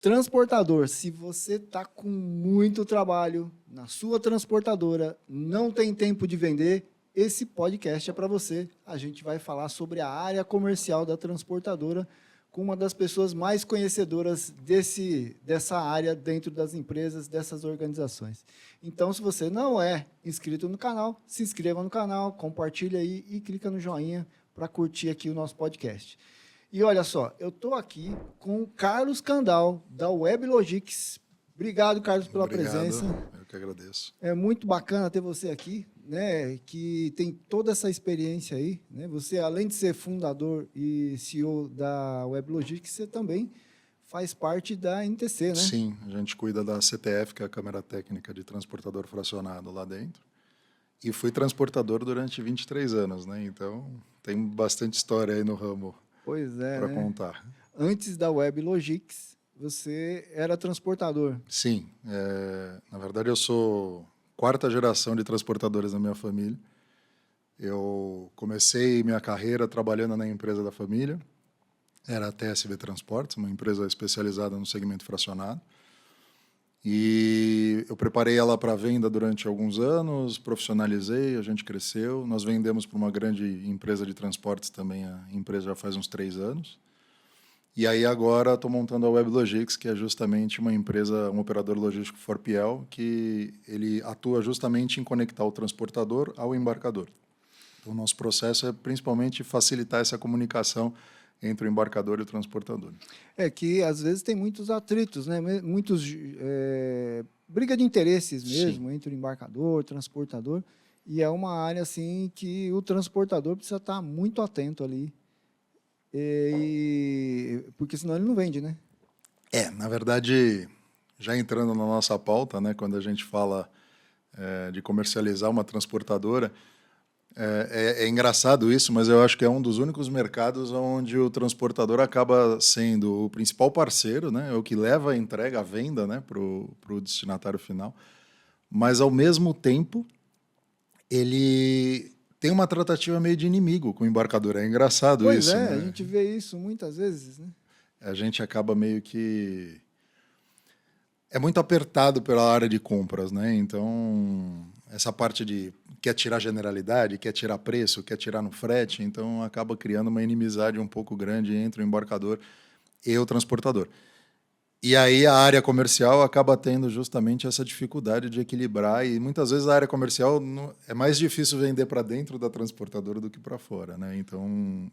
Transportador, se você está com muito trabalho na sua transportadora, não tem tempo de vender, esse podcast é para você. A gente vai falar sobre a área comercial da transportadora com uma das pessoas mais conhecedoras dessa área dentro das empresas, dessas organizações. Então, se você não é inscrito no canal, se inscreva no canal, compartilha aí e clica no joinha para curtir aqui o nosso podcast. E olha só, eu estou aqui com o Carlos Candal, da WebLogics. Obrigado, Carlos, pela presença. Eu que agradeço. É muito bacana ter você aqui, né, que tem toda essa experiência aí. Né? Você, além de ser fundador e CEO da WebLogics, você também faz parte da NTC, né? Sim, a gente cuida da CTF, que é a Câmara Técnica de Transportador Fracionado lá dentro. E fui transportador durante 23 anos, né? Então, tem bastante história aí no ramo. Pois é, para né? contar. Antes da WebLogics, você era transportador. Sim. Na verdade, eu sou quarta geração de transportadores na minha família. Eu comecei minha carreira trabalhando na empresa da família. Era a TSV Transportes, uma empresa especializada no segmento fracionado. E eu preparei ela para venda durante alguns anos, profissionalizei, a gente cresceu. Nós vendemos para uma grande empresa de transportes também, a empresa já faz uns 3 anos. E aí agora estou montando a WebLogics, que é justamente uma empresa, um operador logístico Forpiel, que ele atua justamente em conectar o transportador ao embarcador. Então, o nosso processo é principalmente facilitar essa comunicação entre o embarcador e o transportador. É que, às vezes, tem muitos atritos, né? Muitos briga de interesses mesmo. Sim. Entre o embarcador, o transportador, e é uma área assim que o transportador precisa estar muito atento ali, porque senão ele não vende, né? Na verdade, já entrando na nossa pauta, né, quando a gente fala de comercializar uma transportadora, é engraçado isso, mas eu acho que é um dos únicos mercados onde o transportador acaba sendo o principal parceiro, né? É o que leva a entrega, a venda, né, para o destinatário final. Mas, ao mesmo tempo, ele tem uma tratativa meio de inimigo com o embarcador. É engraçado isso, né? Pois é, a gente vê isso muitas vezes, né? A gente acaba meio que... É muito apertado pela área de compras, né? Então, essa parte de quer tirar generalidade, quer tirar preço, quer tirar no frete, então acaba criando uma inimizade um pouco grande entre o embarcador e o transportador. E aí a área comercial acaba tendo justamente essa dificuldade de equilibrar, e muitas vezes a área comercial é mais difícil vender para dentro da transportadora do que para fora, né? Então,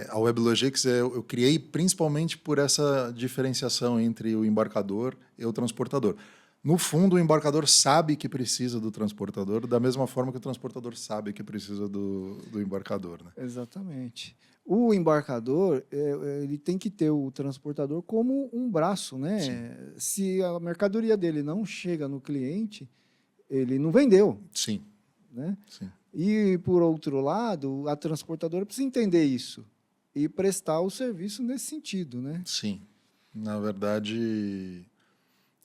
a WebLogics eu criei principalmente por essa diferenciação entre o embarcador e o transportador. No fundo, o embarcador sabe que precisa do transportador, da mesma forma que o transportador sabe que precisa do embarcador, né? Exatamente. O embarcador, ele tem que ter o transportador como um braço, né? Sim. Se a mercadoria dele não chega no cliente, ele não vendeu. Sim. Né? Sim. E, por outro lado, a transportadora precisa entender isso e prestar o serviço nesse sentido, né? Sim. Na verdade,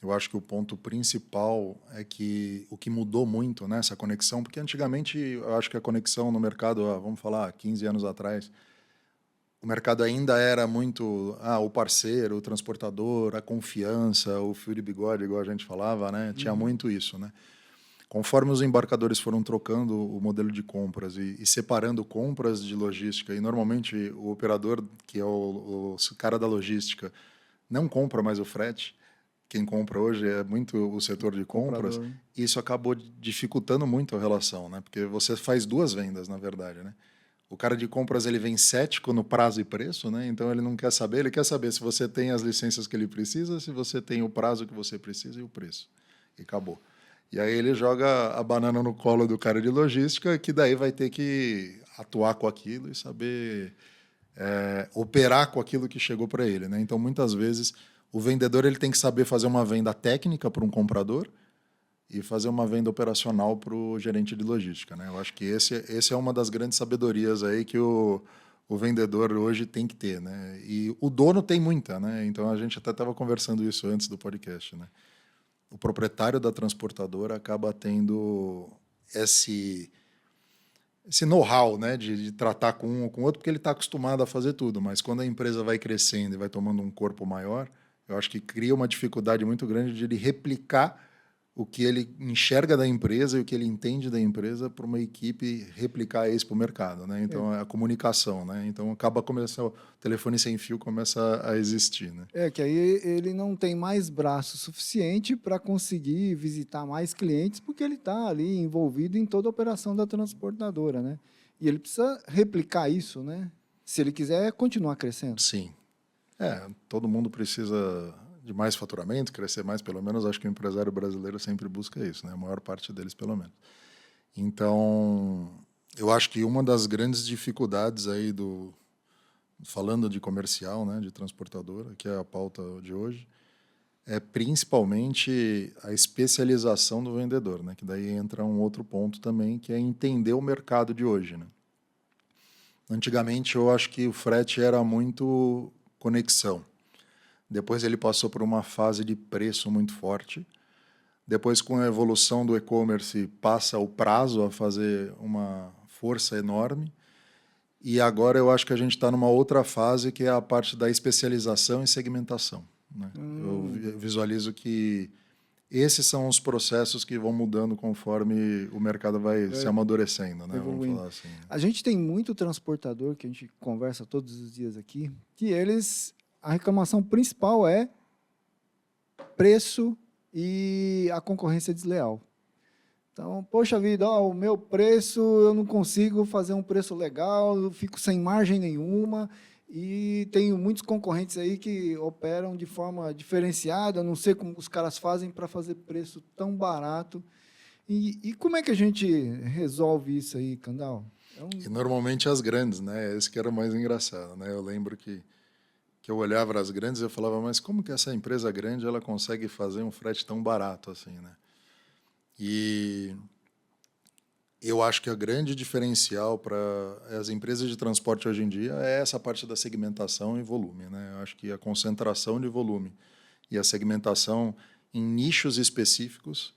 eu acho que o ponto principal é que o que mudou muito nessa conexão, porque antigamente eu acho que a conexão no mercado, vamos falar, 15 anos atrás, o mercado ainda era muito o parceiro, o transportador, a confiança, o fio de bigode, igual a gente falava, né? Tinha muito isso, né? Conforme os embarcadores foram trocando o modelo de compras e separando compras de logística, e normalmente o operador, que é o cara da logística, não compra mais o frete, quem compra hoje é muito o setor de compras, Comprador. isso acabou dificultando muito a relação, né? Porque você faz 2 vendas, na verdade, né? O cara de compras ele vem cético no prazo e preço, né? Então ele não quer saber, ele quer saber se você tem as licenças que ele precisa, se você tem o prazo que você precisa e o preço. E acabou. E aí ele joga a banana no colo do cara de logística, que daí vai ter que atuar com aquilo e saber operar com aquilo que chegou para ele, né? Então, muitas vezes, o vendedor ele tem que saber fazer uma venda técnica para um comprador e fazer uma venda operacional para o gerente de logística, né? Eu acho que esse é uma das grandes sabedorias aí que o vendedor hoje tem que ter, né? E o dono tem muita, né? Então, a gente até estava conversando isso antes do podcast, né? O proprietário da transportadora acaba tendo esse know-how, né, de tratar com um ou com outro, porque ele está acostumado a fazer tudo. Mas quando a empresa vai crescendo e vai tomando um corpo maior, eu acho que cria uma dificuldade muito grande de ele replicar o que ele enxerga da empresa e o que ele entende da empresa para uma equipe replicar isso para o mercado, né? Então, é a comunicação, né? Então, acaba começando, o telefone sem fio começa a existir, né? Que aí ele não tem mais braço suficiente para conseguir visitar mais clientes, porque ele está ali envolvido em toda a operação da transportadora, né? E ele precisa replicar isso, né? Se ele quiser continuar crescendo. Sim. Todo mundo precisa de mais faturamento, crescer mais, pelo menos acho que o empresário brasileiro sempre busca isso, né? A maior parte deles, pelo menos. Então, eu acho que uma das grandes dificuldades aí falando de comercial, né, de transportadora, que é a pauta de hoje, é principalmente a especialização do vendedor, né? Que daí entra um outro ponto também, que é entender o mercado de hoje, né? Antigamente, eu acho que o frete era muito conexão. Depois ele passou por uma fase de preço muito forte. Depois, com a evolução do e-commerce, passa o prazo a fazer uma força enorme. E agora eu acho que a gente está numa outra fase, que é a parte da especialização e segmentação, né? Eu visualizo que esses são os processos que vão mudando conforme o mercado vai se amadurecendo, né? Vamos falar assim. A gente tem muito transportador, que a gente conversa todos os dias aqui, que a reclamação principal é preço e a concorrência desleal. Então, poxa vida, o meu preço, eu não consigo fazer um preço legal, eu fico sem margem nenhuma e tenho muitos concorrentes aí que operam de forma diferenciada, não sei como os caras fazem para fazer preço tão barato. E como é que a gente resolve isso aí, Candal? E normalmente as grandes, né? Esse que era o mais engraçado, né? Eu lembro que eu olhava as grandes e eu falava, mas como que essa empresa grande ela consegue fazer um frete tão barato assim, né? E eu acho que a grande diferencial para as empresas de transporte hoje em dia é essa parte da segmentação e volume, né? Eu acho que a concentração de volume e a segmentação em nichos específicos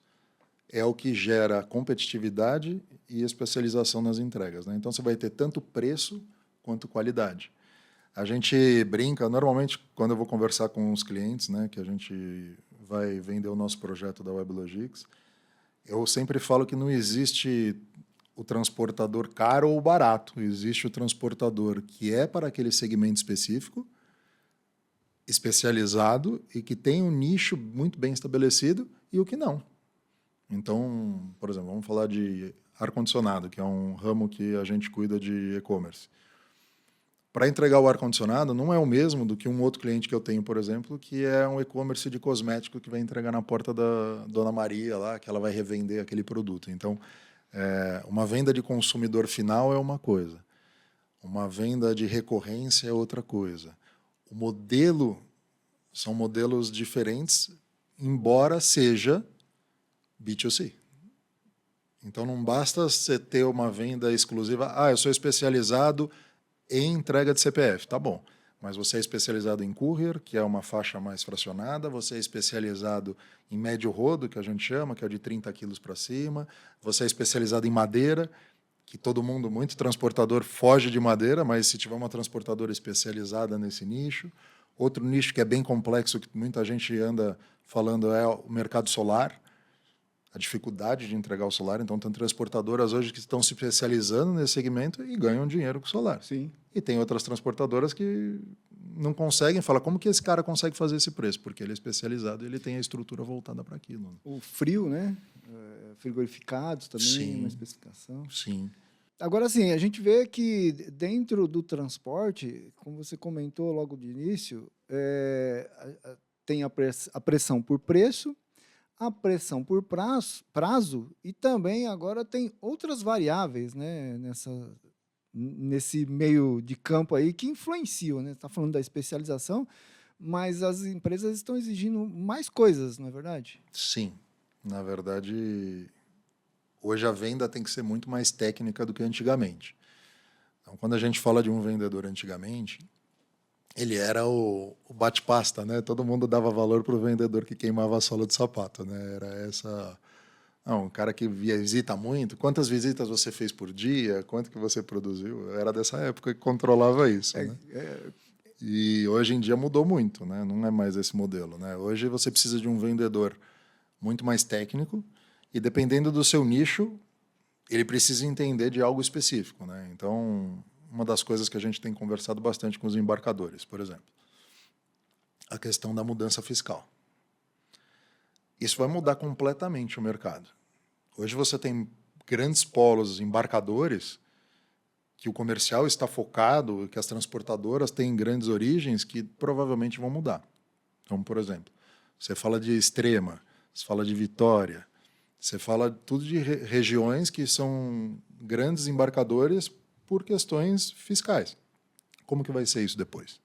é o que gera competitividade e especialização nas entregas, né? Então você vai ter tanto preço quanto qualidade. A gente brinca, normalmente, quando eu vou conversar com os clientes, né, que a gente vai vender o nosso projeto da WebLogics, eu sempre falo que não existe o transportador caro ou barato. Existe o transportador que é para aquele segmento específico, especializado e que tem um nicho muito bem estabelecido e o que não. Então, por exemplo, vamos falar de ar-condicionado, que é um ramo que a gente cuida de e-commerce. Para entregar o ar-condicionado não é o mesmo do que um outro cliente que eu tenho, por exemplo, que é um e-commerce de cosmético que vai entregar na porta da Dona Maria, lá, que ela vai revender aquele produto. Então, uma venda de consumidor final é uma coisa, uma venda de recorrência é outra coisa. O modelo são modelos diferentes, embora seja B2C. Então, não basta você ter uma venda exclusiva. Eu sou especializado em entrega de CPF, tá bom. Mas você é especializado em courier, que é uma faixa mais fracionada, você é especializado em médio rodo, que a gente chama, que é de 30 quilos para cima, você é especializado em madeira, que todo mundo, muito transportador, foge de madeira, mas se tiver uma transportadora especializada nesse nicho. Outro nicho que é bem complexo, que muita gente anda falando, é o mercado solar, a dificuldade de entregar o solar. Então, tem transportadoras hoje que estão se especializando nesse segmento e ganham dinheiro com o solar. Sim. E tem outras transportadoras que não conseguem, fala como que esse cara consegue fazer esse preço? Porque ele é especializado e ele tem a estrutura voltada para aquilo. O frio, né? Frigorificados também, Sim, uma especificação. Sim. Agora, sim, a gente vê que dentro do transporte, como você comentou logo de início, tem a pressão por preço, a pressão por prazo e também agora tem outras variáveis, né, nesse meio de campo aí que influenciam, né? Está falando da especialização, mas as empresas estão exigindo mais coisas, não é verdade? Sim. Na verdade, hoje a venda tem que ser muito mais técnica do que antigamente. Então, quando a gente fala de um vendedor antigamente, ele era o bate-pasta, né? Todo mundo dava valor para o vendedor que queimava a sola do sapato, né? Era essa Não, um cara que visita muito, quantas visitas você fez por dia, quanto que você produziu? Eu era dessa época que controlava isso, né? E hoje em dia mudou muito, né? Não é mais esse modelo, né? Hoje você precisa de um vendedor muito mais técnico e dependendo do seu nicho, ele precisa entender de algo específico, né? Então, uma das coisas que a gente tem conversado bastante com os embarcadores, por exemplo, a questão da mudança fiscal. Isso vai mudar completamente o mercado. Hoje você tem grandes polos embarcadores que o comercial está focado, que as transportadoras têm grandes origens que provavelmente vão mudar. Então, por exemplo, você fala de Extrema, você fala de Vitória, você fala tudo de regiões que são grandes embarcadores por questões fiscais. Como que vai ser isso depois?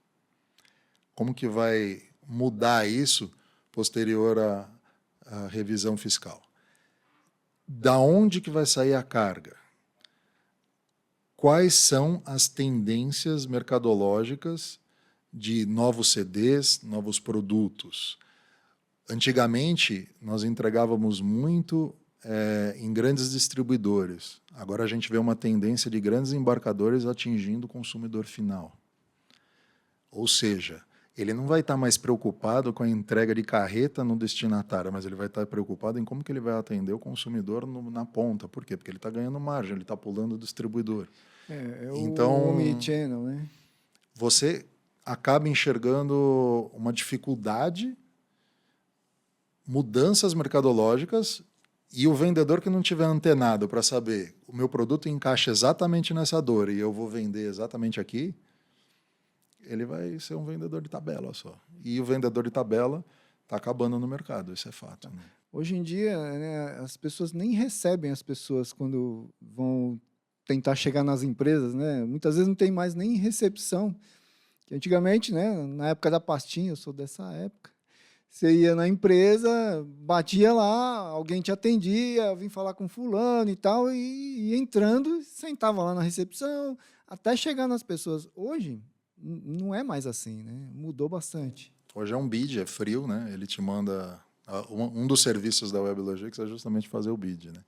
Como que vai mudar isso posterior à revisão fiscal? Da onde que vai sair a carga? Quais são as tendências mercadológicas de novos CDs, novos produtos? Antigamente, nós entregávamos muito em grandes distribuidores. Agora a gente vê uma tendência de grandes embarcadores atingindo o consumidor final. Ou seja, ele não vai estar mais preocupado com a entrega de carreta no destinatário, mas ele vai estar preocupado em como que ele vai atender o consumidor na ponta. Por quê? Porque ele está ganhando margem, ele está pulando o distribuidor. O omnichannel, né? Você acaba enxergando uma dificuldade, mudanças mercadológicas, e o vendedor que não tiver antenado para saber o meu produto encaixa exatamente nessa dor e eu vou vender exatamente aqui, ele vai ser um vendedor de tabela só. E o vendedor de tabela está acabando no mercado, isso é fato. Né? Hoje em dia, né, as pessoas nem recebem as pessoas quando vão tentar chegar nas empresas, né? Muitas vezes não tem mais nem recepção. Que antigamente, né, na época da pastinha, eu sou dessa época, você ia na empresa, batia lá, alguém te atendia, vim falar com fulano e tal, e ia entrando, sentava lá na recepção, até chegar nas pessoas. Hoje, não é mais assim, né? Mudou bastante. Hoje é um bid, é frio, né? Ele te manda... Um dos serviços da WebLogics é justamente fazer o bid, né?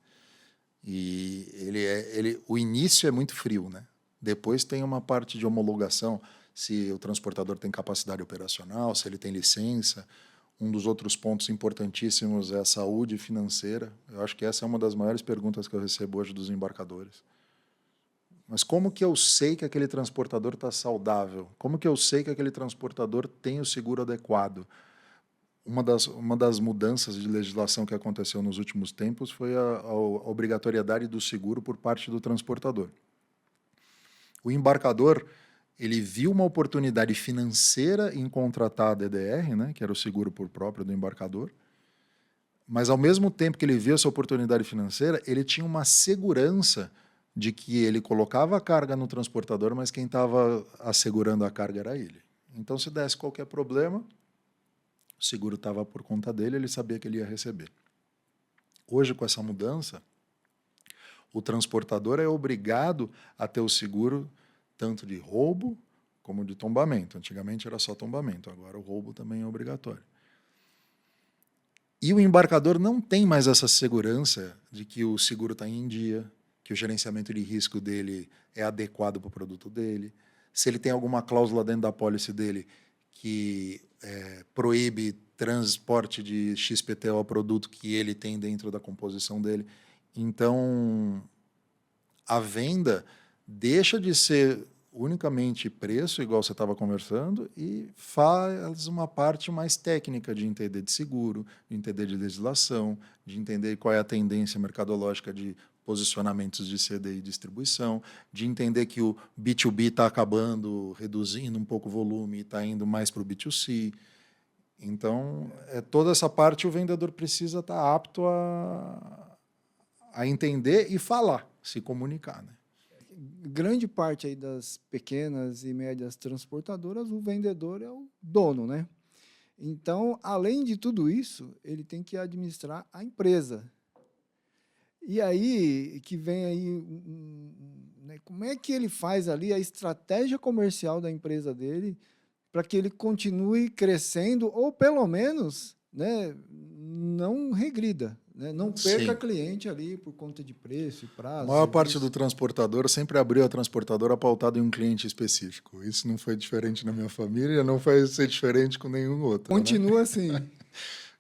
E o início é muito frio, né? Depois tem uma parte de homologação, se o transportador tem capacidade operacional, se ele tem licença. Um dos outros pontos importantíssimos é a saúde financeira. Eu acho que essa é uma das maiores perguntas que eu recebo hoje dos embarcadores. Mas como que eu sei que aquele transportador está saudável? Como que eu sei que aquele transportador tem o seguro adequado? Uma das mudanças de legislação que aconteceu nos últimos tempos foi a obrigatoriedade do seguro por parte do transportador. O embarcador ele viu uma oportunidade financeira em contratar a DDR, né, que era o seguro por próprio do embarcador, mas ao mesmo tempo que ele viu essa oportunidade financeira, ele tinha uma segurança de que ele colocava a carga no transportador, mas quem estava assegurando a carga era ele. Então, se desse qualquer problema, o seguro estava por conta dele, ele sabia que ele ia receber. Hoje, com essa mudança, o transportador é obrigado a ter o seguro tanto de roubo como de tombamento. Antigamente era só tombamento, agora o roubo também é obrigatório. E o embarcador não tem mais essa segurança de que o seguro está em dia, que o gerenciamento de risco dele é adequado para o produto dele, se ele tem alguma cláusula dentro da pólice dele que proíbe transporte de XPTO ao produto que ele tem dentro da composição dele. Então, a venda deixa de ser unicamente preço, igual você estava conversando, e faz uma parte mais técnica de entender de seguro, de entender de legislação, de entender qual é a tendência mercadológica de posicionamentos de CD e distribuição, de entender que o B2B está acabando, reduzindo um pouco o volume e está indo mais para o B2C. Então, toda essa parte o vendedor precisa estar apto a entender e falar, se comunicar. Né? Grande parte aí das pequenas e médias transportadoras, o vendedor é o dono, né? Então, além de tudo isso, ele tem que administrar a empresa. E aí que vem aí, né, como é que ele faz ali a estratégia comercial da empresa dele para que ele continue crescendo ou pelo menos, né, não regrida. né? Não perca Sim. cliente ali por conta de preço e A prazo. maior parte serviço. do transportador sempre abriu a transportadora pautado em um cliente específico. Isso não foi diferente na minha família, não vai ser diferente com nenhum outro, né? Continua assim.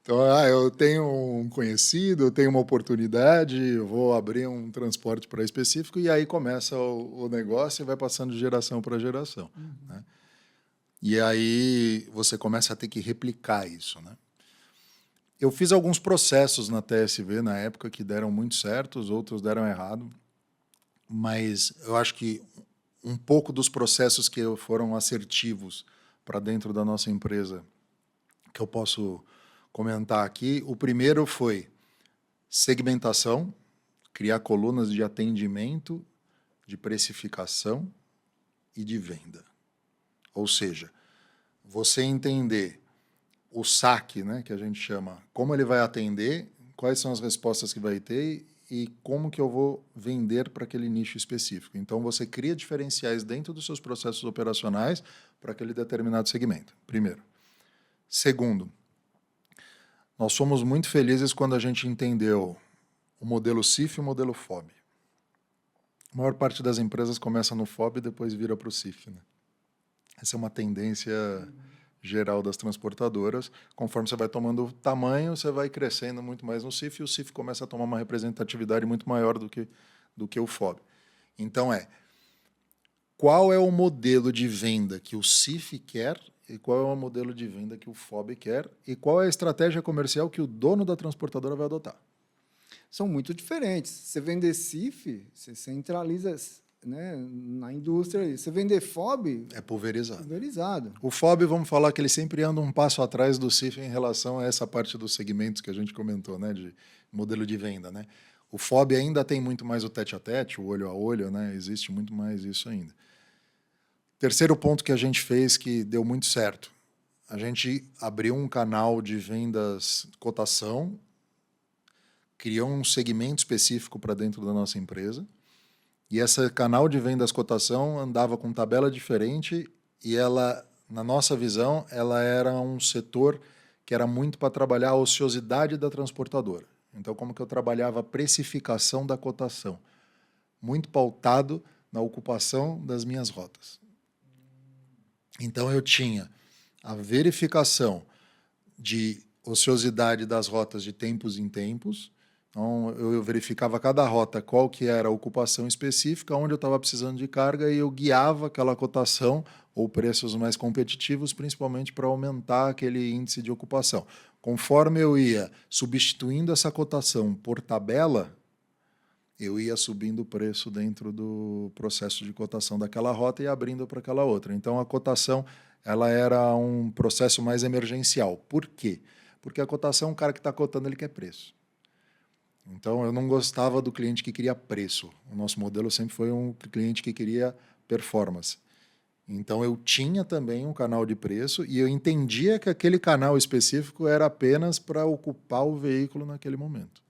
Então, eu tenho um conhecido, eu tenho uma oportunidade, eu vou abrir um transporte para específico e aí começa o negócio e vai passando de geração para geração, né? E aí você começa a ter que replicar isso, né? Eu fiz alguns processos na TSV na época que deram muito certo, os outros deram errado, mas eu acho que um pouco dos processos que foram assertivos para dentro da nossa empresa que eu posso comentar aqui, o primeiro foi segmentação, criar colunas de atendimento, de precificação e de venda. Ou seja, você entender o saque, né, que a gente chama, como ele vai atender, quais são as respostas que vai ter e como que eu vou vender para aquele nicho específico. Então, você cria diferenciais dentro dos seus processos operacionais para aquele determinado segmento, primeiro. Segundo, nós somos muito felizes quando a gente entendeu o modelo CIF e o modelo FOB. A maior parte das empresas começa no FOB e depois vira para o CIF, né? Essa é uma tendência geral das transportadoras. Conforme você vai tomando tamanho, você vai crescendo muito mais no CIF e o CIF começa a tomar uma representatividade muito maior do que o FOB. Então, qual é o modelo de venda que o CIF quer e qual é o modelo de venda que o FOB quer e qual é a estratégia comercial que o dono da transportadora vai adotar? São muito diferentes. Você vender CIF, você centraliza, né, na indústria. Você vender FOB, É pulverizado. pulverizado. O FOB, vamos falar que ele sempre anda um passo atrás do CIF em relação a essa parte dos segmentos que a gente comentou, né, de modelo de venda, né? O FOB ainda tem muito mais o tete a tete, o olho a olho, né? Existe muito mais isso ainda. Terceiro ponto que a gente fez que deu muito certo. A gente abriu um canal de vendas cotação, criou um segmento específico para dentro da nossa empresa. E esse canal de vendas cotação andava com tabela diferente e ela, na nossa visão, ela era um setor que era muito para trabalhar a ociosidade da transportadora. Então, como que eu trabalhava a precificação da cotação? Muito pautado na ocupação das minhas rotas. Então, eu tinha a verificação de ociosidade das rotas de tempos em tempos. Então, eu verificava cada rota qual que era a ocupação específica, onde eu estava precisando de carga, e eu guiava aquela cotação ou preços mais competitivos, principalmente para aumentar aquele índice de ocupação. Conforme eu ia substituindo essa cotação por tabela, eu ia subindo o preço dentro do processo de cotação daquela rota e abrindo para aquela outra. Então, a cotação ela era um processo mais emergencial. Por quê? Porque a cotação, o cara que está cotando, ele quer preço. Então, eu não gostava do cliente que queria preço. O nosso modelo sempre foi um cliente que queria performance. Então, eu tinha também um canal de preço e eu entendia que aquele canal específico era apenas para ocupar o veículo naquele momento.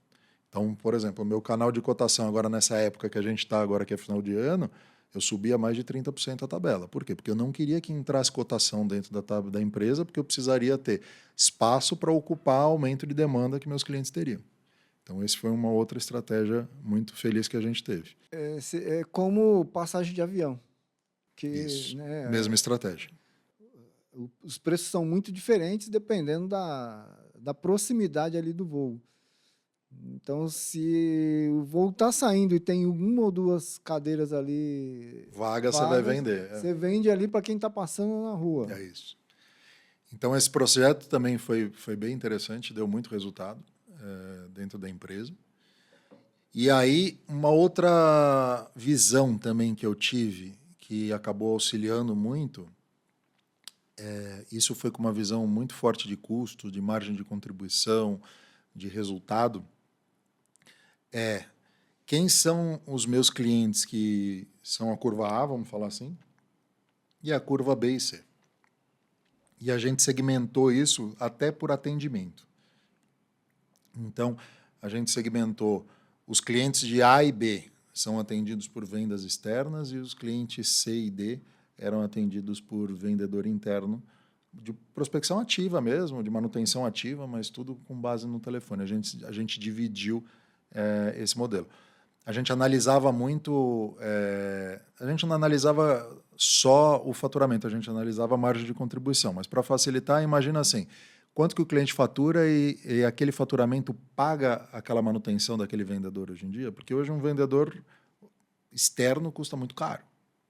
Então, por exemplo, o meu canal de cotação agora nessa época que a gente está agora, que é final de ano, eu subia mais de 30% a tabela. Por quê? Porque eu não queria que entrasse cotação dentro da empresa, porque eu precisaria ter espaço para ocupar o aumento de demanda que meus clientes teriam. Então, esse foi uma outra estratégia muito feliz que a gente teve. É como passagem de avião. Que, Isso, né, mesma estratégia. os preços são muito diferentes dependendo da proximidade ali do voo. Então, se o voo está saindo e tem uma ou duas cadeiras ali Vaga você vai vagas, vender. você vende ali para quem está passando na rua. É isso. Então, esse projeto também foi bem interessante, deu muito resultado dentro da empresa. E aí, uma outra visão também que eu tive, que acabou auxiliando muito, isso foi com uma visão muito forte de custo, de margem de contribuição, de resultado, quem são os meus clientes que são a curva A, vamos falar assim, e a curva B e C. E a gente segmentou isso até por atendimento. Então, a gente segmentou os clientes de A e B são atendidos por vendas externas e os clientes C e D eram atendidos por vendedor interno de prospecção ativa mesmo, de manutenção ativa, mas tudo com base no telefone. A gente dividiu esse modelo. A gente analisava muito... a gente não analisava só o faturamento, a gente analisava a margem de contribuição. Mas, para facilitar, imagina assim, quanto que o cliente fatura e aquele faturamento paga aquela manutenção daquele vendedor hoje em dia? Porque hoje um vendedor externo custa muito caro.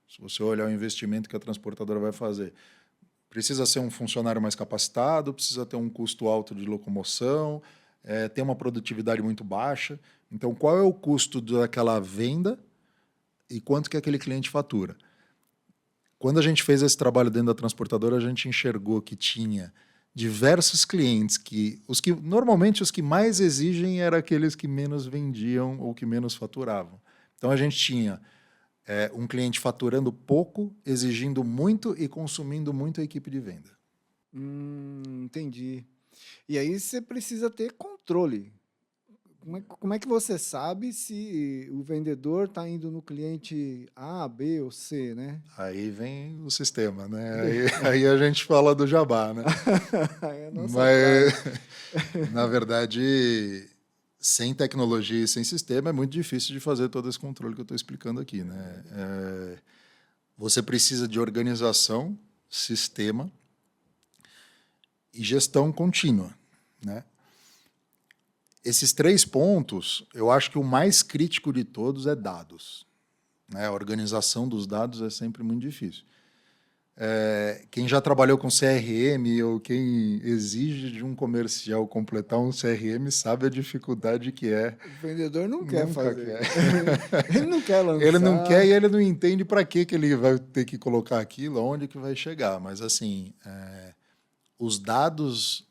Se você olhar o investimento que a transportadora vai fazer, precisa ser um funcionário mais capacitado, precisa ter um custo alto de locomoção, ter uma produtividade muito baixa. Então, qual é o custo daquela venda e quanto que aquele cliente fatura? Quando a gente fez esse trabalho dentro da transportadora, a gente enxergou que tinha diversos clientes normalmente os que mais exigem eram aqueles que menos vendiam ou que menos faturavam. Então, a gente tinha um cliente faturando pouco, exigindo muito e consumindo muito a equipe de venda. Entendi. E aí você precisa ter controle. Como é que você sabe se o vendedor está indo no cliente A, B ou C, né? Aí vem o sistema, né? Aí a gente fala do jabá, né? É a nossa Mas, na verdade, sem tecnologia e sem sistema é muito difícil de fazer todo esse controle que eu estou explicando aqui, né? Você precisa de organização, sistema e gestão contínua, né? Esses 3 pontos, eu acho que o mais crítico de todos é dados, né? A organização dos dados é sempre muito difícil. Quem já trabalhou com CRM ou quem exige de um comercial completar um CRM sabe a dificuldade que é. O vendedor não quer Nunca fazer. quer. Ele não quer lançar. Ele não quer e ele não entende para que ele vai ter que colocar aquilo, aonde que vai chegar. Mas, assim, os dados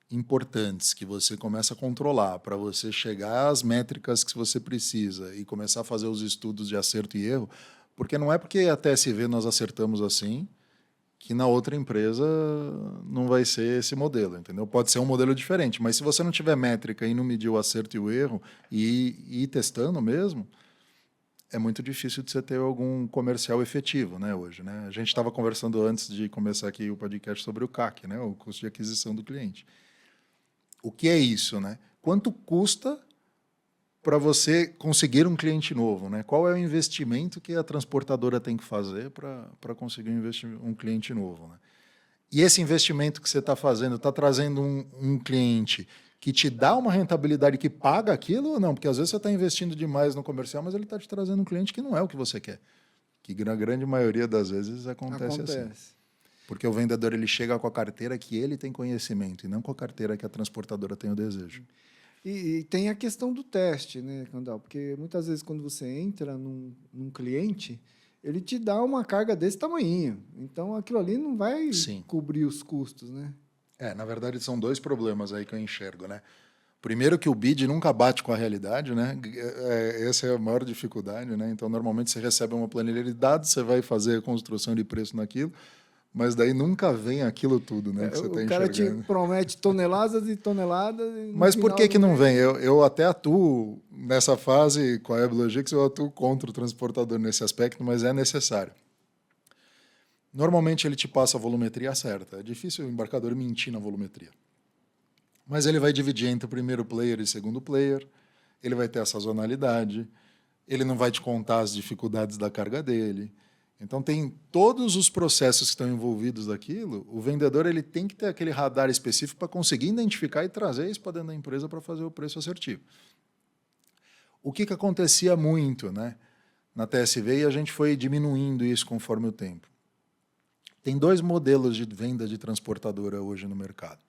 importantes que você começa a controlar para você chegar às métricas que você precisa e começar a fazer os estudos de acerto e erro, porque não é porque a TSV nós acertamos assim que na outra empresa não vai ser esse modelo, entendeu? Pode ser um modelo diferente, mas se você não tiver métrica e não medir o acerto e o erro e ir testando mesmo, é muito difícil de você ter algum comercial efetivo, né, hoje, né? A gente estava conversando antes de começar aqui o podcast sobre o CAC, né, o custo de aquisição do cliente. O que é isso, né? Quanto custa para você conseguir um cliente novo, né? Qual é o investimento que a transportadora tem que fazer para conseguir um cliente novo, né? E esse investimento que você está fazendo está trazendo um cliente que te dá uma rentabilidade que paga aquilo ou não? Porque às vezes você está investindo demais no comercial, mas ele está te trazendo um cliente que não é o que você quer. Que na grande maioria das vezes acontece assim. Porque o vendedor ele chega com a carteira que ele tem conhecimento e não com a carteira que a transportadora tem o desejo. E tem a questão do teste, né, Candal? Porque muitas vezes quando você entra num cliente, ele te dá uma carga desse tamanhinho. Então, aquilo ali não vai cobrir os custos, né? Na verdade, são 2 problemas aí que eu enxergo, né? Primeiro que o bid nunca bate com a realidade, né? Essa é a maior dificuldade, né? Então, normalmente, você recebe uma planilha de dados, você vai fazer a construção de preço naquilo, mas daí nunca vem aquilo tudo, né? Que você está enxergando. O cara te promete toneladas e toneladas. E mas por que não vem? Eu até atuo nessa fase com a Eblogix, eu atuo contra o transportador nesse aspecto, mas é necessário. Normalmente ele te passa a volumetria certa. É difícil o embarcador mentir na volumetria. Mas ele vai dividir entre o primeiro player e o segundo player, ele vai ter a sazonalidade, ele não vai te contar as dificuldades da carga dele. Então, tem todos os processos que estão envolvidos naquilo, o vendedor ele tem que ter aquele radar específico para conseguir identificar e trazer isso para dentro da empresa para fazer o preço assertivo. O que acontecia muito, né, na TSV e a gente foi diminuindo isso conforme o tempo. Tem 2 modelos de venda de transportadora hoje no mercado.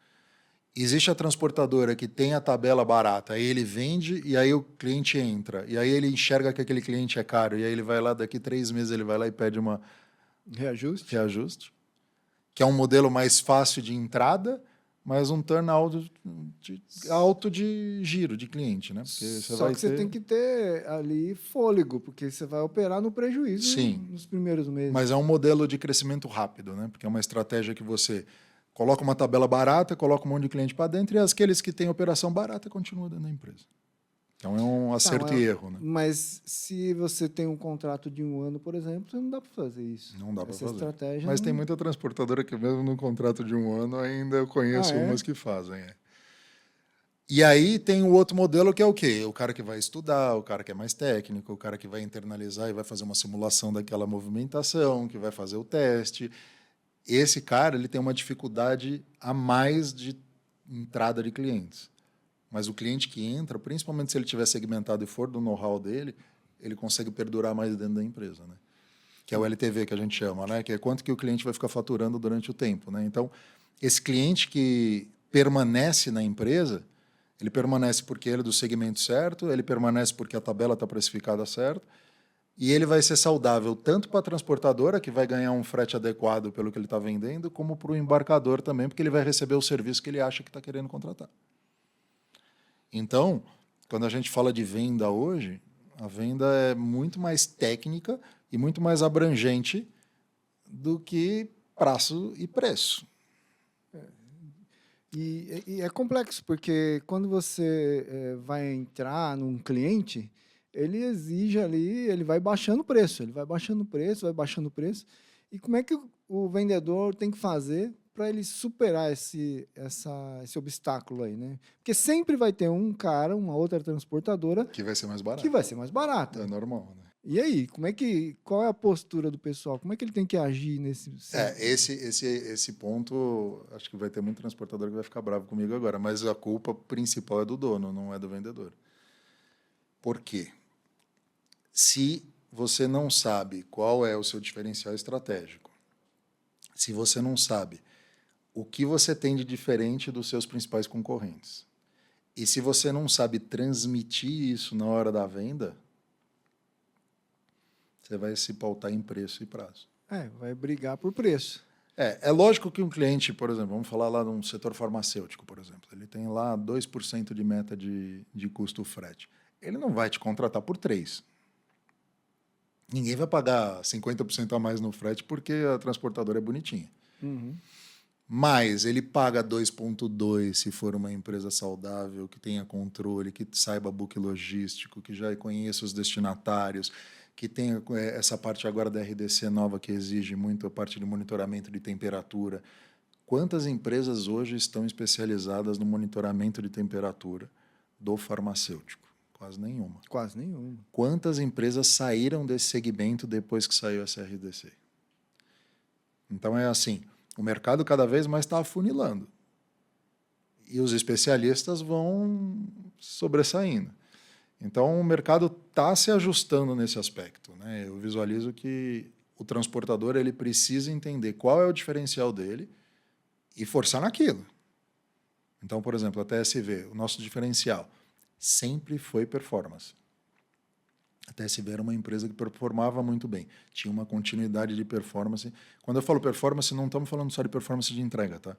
Existe a transportadora que tem a tabela barata, aí ele vende e aí o cliente entra. E aí ele enxerga que aquele cliente é caro. E aí ele vai lá, daqui 3 meses, ele vai lá e pede uma reajuste. Que é um modelo mais fácil de entrada, mas um turnout alto de giro de cliente, né? Porque você tem que ter ali fôlego, porque você vai operar no prejuízo nos primeiros meses. Mas é um modelo de crescimento rápido, né? Porque é uma estratégia que você coloca uma tabela barata, coloca um monte de cliente para dentro e aqueles que têm operação barata continuam dentro da empresa. Então é um acerto e erro, né? Mas se você tem um contrato de 1 ano, por exemplo, não dá para fazer isso. Não dá para Essa fazer. estratégia Mas não... tem muita transportadora que mesmo no contrato de 1 ano ainda eu conheço umas que fazem. E aí tem o outro modelo que é o quê? O cara que vai estudar, o cara que é mais técnico, o cara que vai internalizar e vai fazer uma simulação daquela movimentação, que vai fazer o teste. Esse cara ele tem uma dificuldade a mais de entrada de clientes. Mas o cliente que entra, principalmente se ele tiver segmentado e for do know-how dele, ele consegue perdurar mais dentro da empresa, né? Que é o LTV que a gente chama, né? Que é quanto que o cliente vai ficar faturando durante o tempo, né? Então, esse cliente que permanece na empresa, ele permanece porque ele é do segmento certo, ele permanece porque a tabela está precificada certo, e ele vai ser saudável tanto para a transportadora, que vai ganhar um frete adequado pelo que ele está vendendo, como para o embarcador também, porque ele vai receber o serviço que ele acha que está querendo contratar. Então, quando a gente fala de venda hoje, a venda é muito mais técnica e muito mais abrangente do que prazo e preço. E é complexo, porque quando você vai entrar num cliente, ele exige ali, ele vai baixando o preço, ele vai baixando o preço, vai baixando o preço. E como é que o vendedor tem que fazer para ele superar esse obstáculo aí, né? Porque sempre vai ter um cara, uma outra transportadora Que vai ser mais barato. que vai ser mais barata. É normal, né? E aí, qual é a postura do pessoal? Como é que ele tem que agir nesse... Esse ponto, acho que vai ter muito transportador que vai ficar bravo comigo agora, mas a culpa principal é do dono, não é do vendedor. Por quê? Se você não sabe qual é o seu diferencial estratégico, se você não sabe o que você tem de diferente dos seus principais concorrentes, e se você não sabe transmitir isso na hora da venda, você vai se pautar em preço e prazo. Vai brigar por preço. É lógico que um cliente, por exemplo, vamos falar lá de um setor farmacêutico, por exemplo, ele tem lá 2% de meta de custo frete. Ele não vai te contratar por 3%. Ninguém vai pagar 50% a mais no frete porque a transportadora é bonitinha. Uhum. Mas ele paga 2,2 se for uma empresa saudável, que tenha controle, que saiba book logístico, que já conheça os destinatários, que tenha essa parte agora da RDC nova que exige muito a parte de monitoramento de temperatura. Quantas empresas hoje estão especializadas no monitoramento de temperatura do farmacêutico? Quase nenhuma. Quase nenhuma. Quantas empresas saíram desse segmento depois que saiu essa RDC? Então é assim, o mercado cada vez mais está afunilando. E os especialistas vão sobressaindo. Então, o mercado está se ajustando nesse aspecto, né? Eu visualizo que o transportador ele precisa entender qual é o diferencial dele e forçar naquilo. Então, por exemplo, a TSV, o nosso diferencial sempre foi performance. A TSV era uma empresa que performava muito bem, tinha uma continuidade de performance. Quando eu falo performance, não estamos falando só de performance de entrega, tá?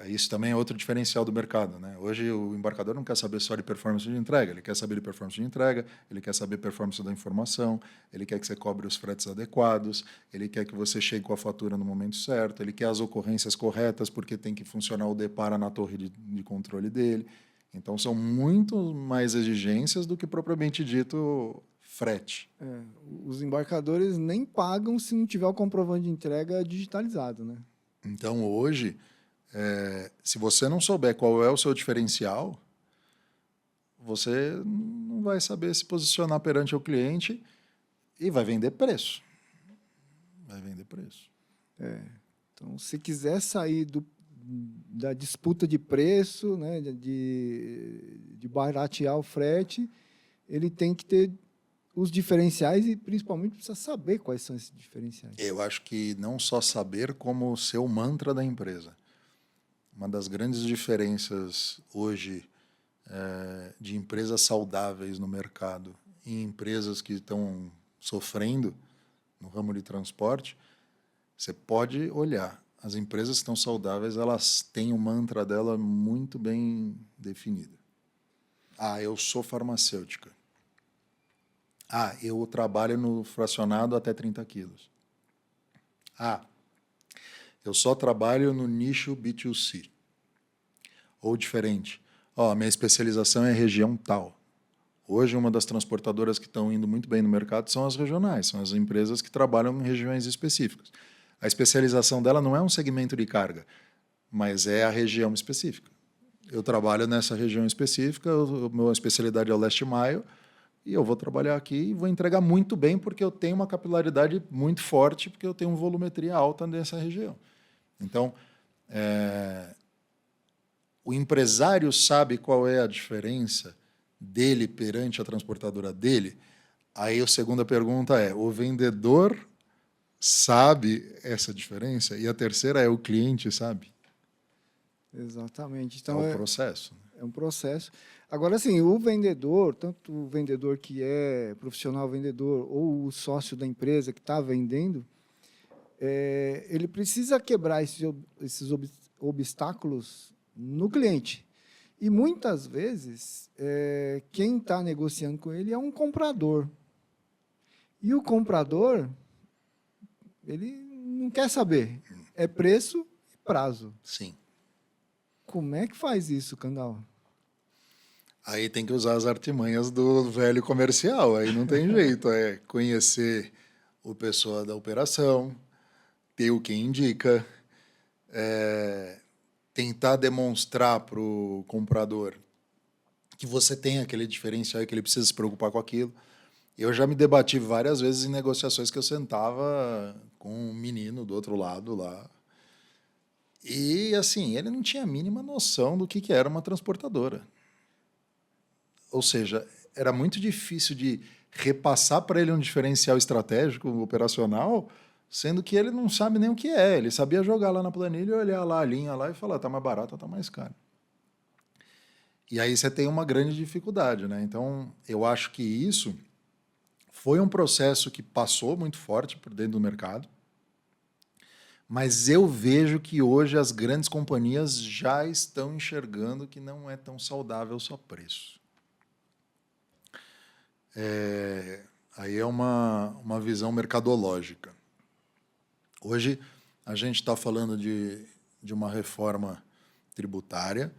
Isso também é outro diferencial do mercado, né? Hoje o embarcador não quer saber só de performance de entrega, ele quer saber de performance de entrega, ele quer saber performance da informação, ele quer que você cobre os fretes adequados, ele quer que você chegue com a fatura no momento certo, ele quer as ocorrências corretas porque tem que funcionar o depara na torre de controle dele. Então são muito mais exigências do que propriamente dito frete. Os embarcadores nem pagam se não tiver o comprovante de entrega digitalizado, né? Então hoje se você não souber qual é o seu diferencial, você não vai saber se posicionar perante o cliente e vai vender preço. Vai vender preço. Então, se quiser sair da disputa de preço, né, de baratear o frete, ele tem que ter os diferenciais e, principalmente, precisa saber quais são esses diferenciais. Eu acho que não só saber, como ser o mantra da empresa. Uma das grandes diferenças hoje de empresas saudáveis no mercado e empresas que estão sofrendo no ramo de transporte, você pode olhar. As empresas que estão saudáveis, elas têm o mantra dela muito bem definido. Eu sou farmacêutica. Eu trabalho no fracionado até 30 quilos. Eu só trabalho no nicho B2C. Ou diferente. Minha especialização é região tal. Hoje, uma das transportadoras que estão indo muito bem no mercado são as regionais, são as empresas que trabalham em regiões específicas. A especialização dela não é um segmento de carga, mas é a região específica. Eu trabalho nessa região específica, a minha especialidade é o last mile, e eu vou trabalhar aqui e vou entregar muito bem porque eu tenho uma capilaridade muito forte, porque eu tenho uma volumetria alta nessa região. Então, o empresário sabe qual é a diferença dele perante a transportadora dele? Aí a segunda pergunta é, o vendedor sabe essa diferença? E a terceira é, o cliente sabe? Exatamente. É Então, o processo. é um processo. Agora, assim, o vendedor, tanto o vendedor que é profissional vendedor ou o sócio da empresa que está vendendo, ele precisa quebrar esses obstáculos no cliente. E muitas vezes, quem está negociando com ele é um comprador. E o comprador, ele não quer saber. É preço e prazo. Sim. Como é que faz isso, Candal? Aí tem que usar as artimanhas do velho comercial. Aí não tem jeito. É conhecer o pessoal da operação, ter o que indica, tentar demonstrar para o comprador que você tem aquele diferencial e que ele precisa se preocupar com aquilo. Eu já me debati várias vezes em negociações que eu sentava com um menino do outro lado lá. E, assim, ele não tinha a mínima noção do que era uma transportadora. Ou seja, era muito difícil de repassar para ele um diferencial estratégico, operacional, sendo que ele não sabe nem o que é. Ele sabia jogar lá na planilha, olhar lá a linha lá e falar, está mais barato, está mais caro. E aí você tem uma grande dificuldade, né? Então, eu acho que isso foi um processo que passou muito forte por dentro do mercado, mas eu vejo que hoje as grandes companhias já estão enxergando que não é tão saudável só preço. Aí é uma visão mercadológica. Hoje a gente está falando de uma reforma tributária,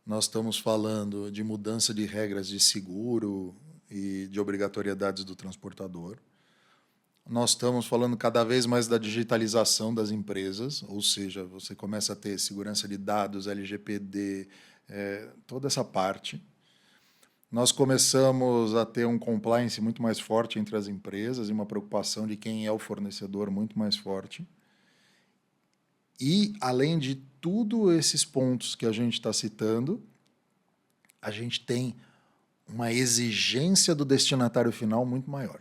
nós estamos falando de mudança de regras de seguro e de obrigatoriedades do transportador. Nós estamos falando cada vez mais da digitalização das empresas, ou seja, você começa a ter segurança de dados, LGPD, toda essa parte. Nós começamos a ter um compliance muito mais forte entre as empresas e uma preocupação de quem é o fornecedor muito mais forte. E, além de tudo esses pontos que a gente está citando, a gente tem uma exigência do destinatário final muito maior.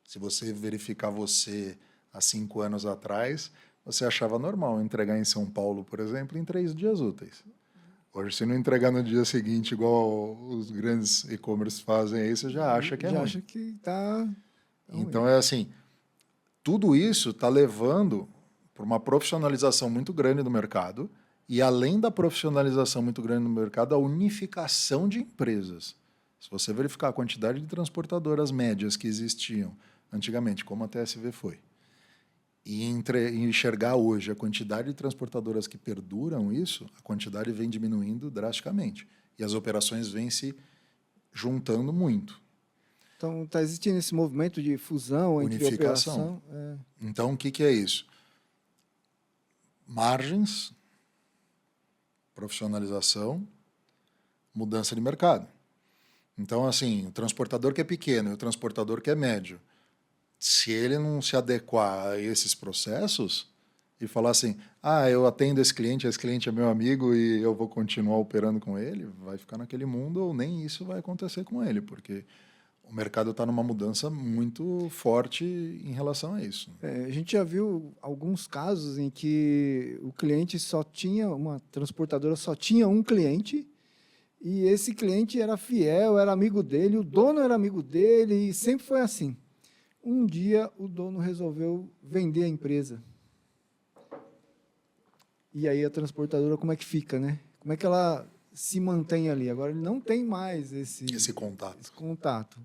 Se você verificar você há 5 anos atrás, você achava normal entregar em São Paulo, por exemplo, em 3 dias úteis. Hoje, se não entregar no dia seguinte, igual os grandes e-commerce fazem aí, você já acha que é ruim. Já acha que está... Então, é assim, tudo isso está levando para uma profissionalização muito grande do mercado e, além da profissionalização muito grande do mercado, a unificação de empresas. Se você verificar a quantidade de transportadoras médias que existiam antigamente, como a TSV foi, e enxergar hoje a quantidade de transportadoras que perduram isso, a quantidade vem diminuindo drasticamente. E as operações vêm se juntando muito. Então, está existindo esse movimento de fusão entre Unificação. operação... Então, o que é isso? Margens, profissionalização, mudança de mercado. Então, assim, o transportador que é pequeno e o transportador que é médio, se ele não se adequar a esses processos e falar assim, eu atendo esse cliente é meu amigo e eu vou continuar operando com ele, vai ficar naquele mundo ou nem isso vai acontecer com ele, porque o mercado está numa mudança muito forte em relação a isso. A gente já viu alguns casos em que o cliente só tinha, uma transportadora só tinha um cliente, e esse cliente era fiel, era amigo dele, o dono era amigo dele, e sempre foi assim. Um dia o dono resolveu vender a empresa. E aí a transportadora, como é que fica, né? Como é que ela se mantém ali? Agora ele não tem mais esse contato.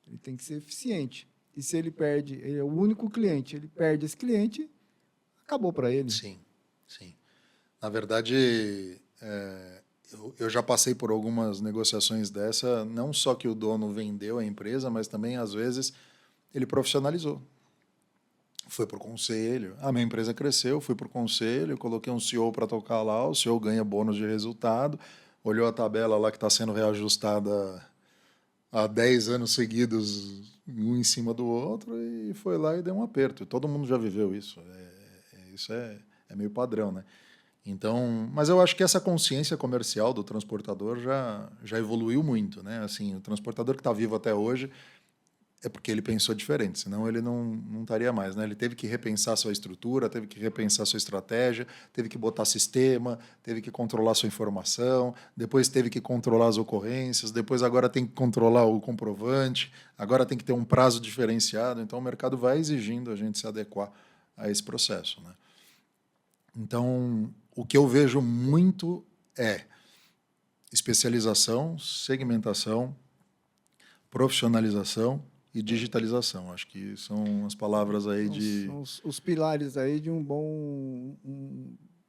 Ele tem que ser eficiente. E se ele perde, ele é o único cliente, ele perde esse cliente, acabou para ele. Sim, sim. Na verdade, Eu já passei por algumas negociações dessa, não só que o dono vendeu a empresa, mas também, às vezes, ele profissionalizou. Foi para o conselho, a minha empresa cresceu, fui para o conselho, coloquei um CEO para tocar lá, o CEO ganha bônus de resultado, olhou a tabela lá que está sendo reajustada há 10 anos seguidos, um em cima do outro, e foi lá e deu um aperto. Todo mundo já viveu isso. Isso é meio padrão, né? Então, mas eu acho que essa consciência comercial do transportador já evoluiu muito, né? Assim, o transportador que está vivo até hoje é porque ele pensou diferente, senão ele não estaria mais, né? Ele teve que repensar sua estrutura, teve que repensar sua estratégia, teve que botar sistema, teve que controlar sua informação, depois teve que controlar as ocorrências, depois agora tem que controlar o comprovante, agora tem que ter um prazo diferenciado, então o mercado vai exigindo a gente se adequar a esse processo, né? Então, o que eu vejo muito é especialização, segmentação, profissionalização e digitalização. Acho que são as palavras aí de... São os pilares aí de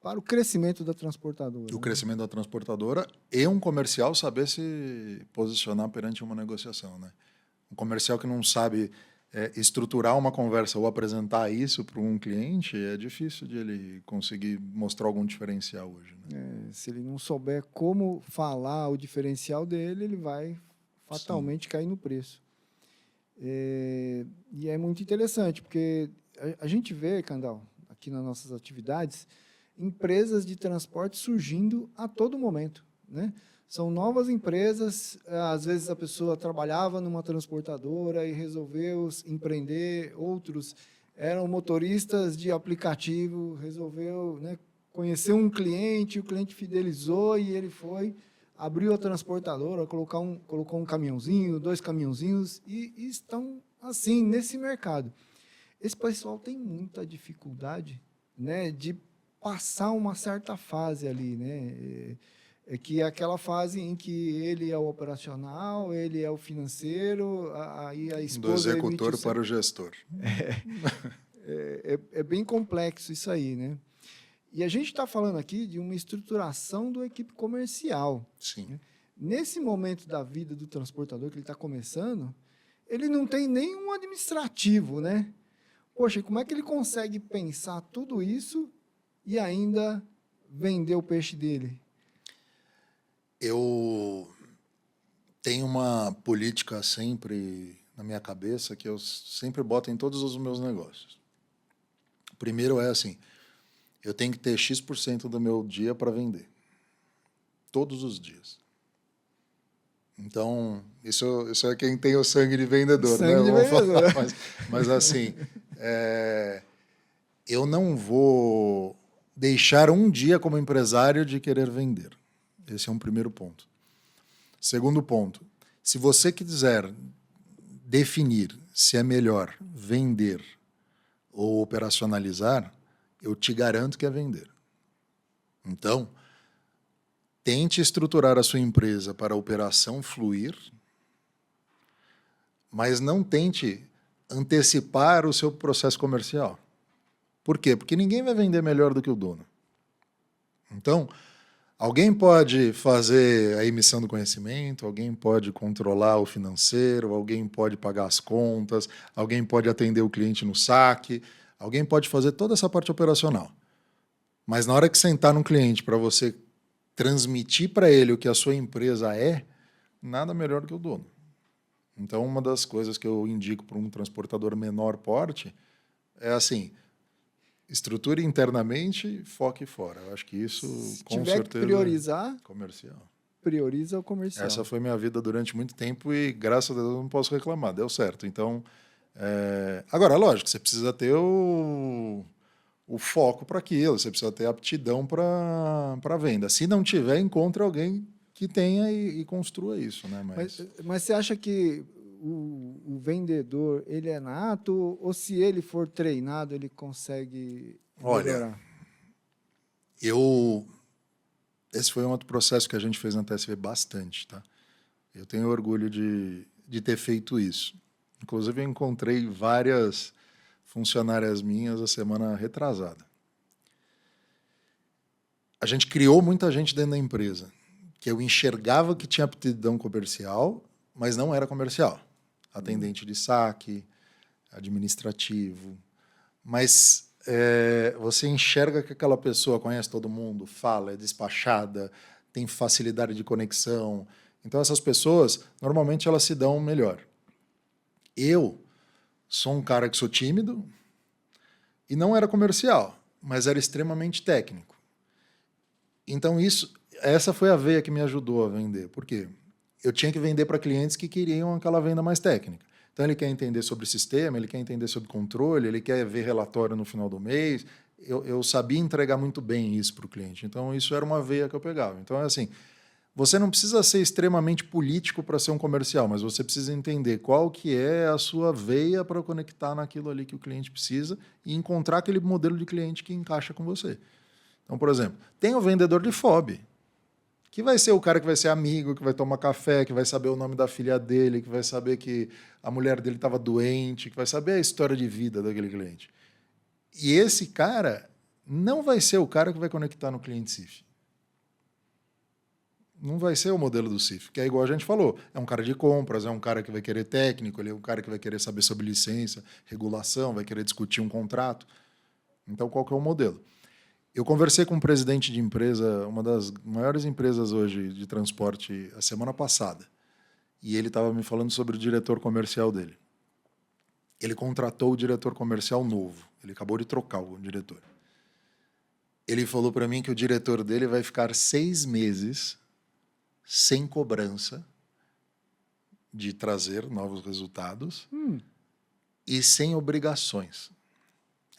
para o crescimento da transportadora. O crescimento da transportadora e um comercial saber se posicionar perante uma negociação, né? Um comercial que não sabe estruturar uma conversa ou apresentar isso para um cliente, é difícil de ele conseguir mostrar algum diferencial hoje, né? Se ele não souber como falar o diferencial dele, ele vai fatalmente cair no preço. E é muito interessante, porque a gente vê, Candal, aqui nas nossas atividades, empresas de transporte surgindo a todo momento, né? São novas empresas, às vezes a pessoa trabalhava numa transportadora e resolveu empreender, outros eram motoristas de aplicativo, resolveu, né, conhecer um cliente, o cliente fidelizou e ele foi, abriu a transportadora, colocou um caminhãozinho, 2 caminhãozinhos e estão assim nesse mercado. Esse pessoal tem muita dificuldade, né, de passar uma certa fase ali, né? Que é aquela fase em que ele é o operacional, ele é o financeiro, aí a esposa do executor para o gestor. É bem complexo isso aí, né? E a gente está falando aqui de uma estruturação da equipe comercial. Sim. Né? Nesse momento da vida do transportador que ele está começando, ele não tem nenhum administrativo, né? Poxa, como é que ele consegue pensar tudo isso e ainda vender o peixe dele? Eu tenho uma política sempre na minha cabeça que eu sempre boto em todos os meus negócios. Primeiro é assim, eu tenho que ter X% do meu dia para vender. Todos os dias. Então, isso é quem tem o sangue de vendedor, sangue, né? De vendedor. Mas assim, eu não vou deixar um dia como empresário de querer vender. Esse é um primeiro ponto. Segundo ponto, se você quiser definir se é melhor vender ou operacionalizar, eu te garanto que é vender. Então, tente estruturar a sua empresa para a operação fluir, mas não tente antecipar o seu processo comercial. Por quê? Porque ninguém vai vender melhor do que o dono. Então, alguém pode fazer a emissão do conhecimento, alguém pode controlar o financeiro, alguém pode pagar as contas, alguém pode atender o cliente no saque, alguém pode fazer toda essa parte operacional. Mas na hora que sentar no cliente para você transmitir para ele o que a sua empresa é, nada melhor do que o dono. Então, uma das coisas que eu indico para um transportador menor porte é assim, estruture internamente, foque fora. Eu acho que isso, Se com tiver certeza, que priorizar, comercial. Prioriza o comercial. Essa foi minha vida durante muito tempo e, graças a Deus, eu não posso reclamar. Deu certo. Então, agora, lógico, você precisa ter o foco para aquilo, você precisa ter aptidão para venda. Se não tiver, encontre alguém que tenha e construa isso, né? Mas você acha que o vendedor ele é nato ou se ele for treinado ele consegue melhorar? Olha, esse foi um outro processo que a gente fez na TSV bastante, tá? Eu tenho orgulho de ter feito isso. Inclusive, eu encontrei várias funcionárias minhas a semana retrasada. A gente criou muita gente dentro da empresa que eu enxergava que tinha aptidão comercial, mas não era comercial. Atendente de saque, administrativo. Mas você enxerga que aquela pessoa conhece todo mundo, fala, é despachada, tem facilidade de conexão. Então, essas pessoas, normalmente, elas se dão melhor. Eu sou um cara que sou tímido e não era comercial, mas era extremamente técnico. Então, essa foi a veia que me ajudou a vender. Por quê? Eu tinha que vender para clientes que queriam aquela venda mais técnica. Então, ele quer entender sobre sistema, ele quer entender sobre controle, ele quer ver relatório no final do mês. Eu sabia entregar muito bem isso para o cliente. Então, isso era uma veia que eu pegava. Então, é assim, você não precisa ser extremamente político para ser um comercial, mas você precisa entender qual que é a sua veia para conectar naquilo ali que o cliente precisa e encontrar aquele modelo de cliente que encaixa com você. Então, por exemplo, tem o vendedor de FOB, que vai ser o cara que vai ser amigo, que vai tomar café, que vai saber o nome da filha dele, que vai saber que a mulher dele estava doente, que vai saber a história de vida daquele cliente. E esse cara não vai ser o cara que vai conectar no cliente CIF. Não vai ser o modelo do CIF, que é igual a gente falou. É um cara de compras, é um cara que vai querer técnico, ele é um cara que vai querer saber sobre licença, regulação, vai querer discutir um contrato. Então, qual que é o modelo? Eu conversei com um presidente de empresa, uma das maiores empresas hoje de transporte, a semana passada. E ele estava me falando sobre o diretor comercial dele. Ele contratou o diretor comercial novo. Ele acabou de trocar o diretor. Ele falou para mim que o diretor dele vai ficar 6 meses sem cobrança de trazer novos resultados e sem obrigações.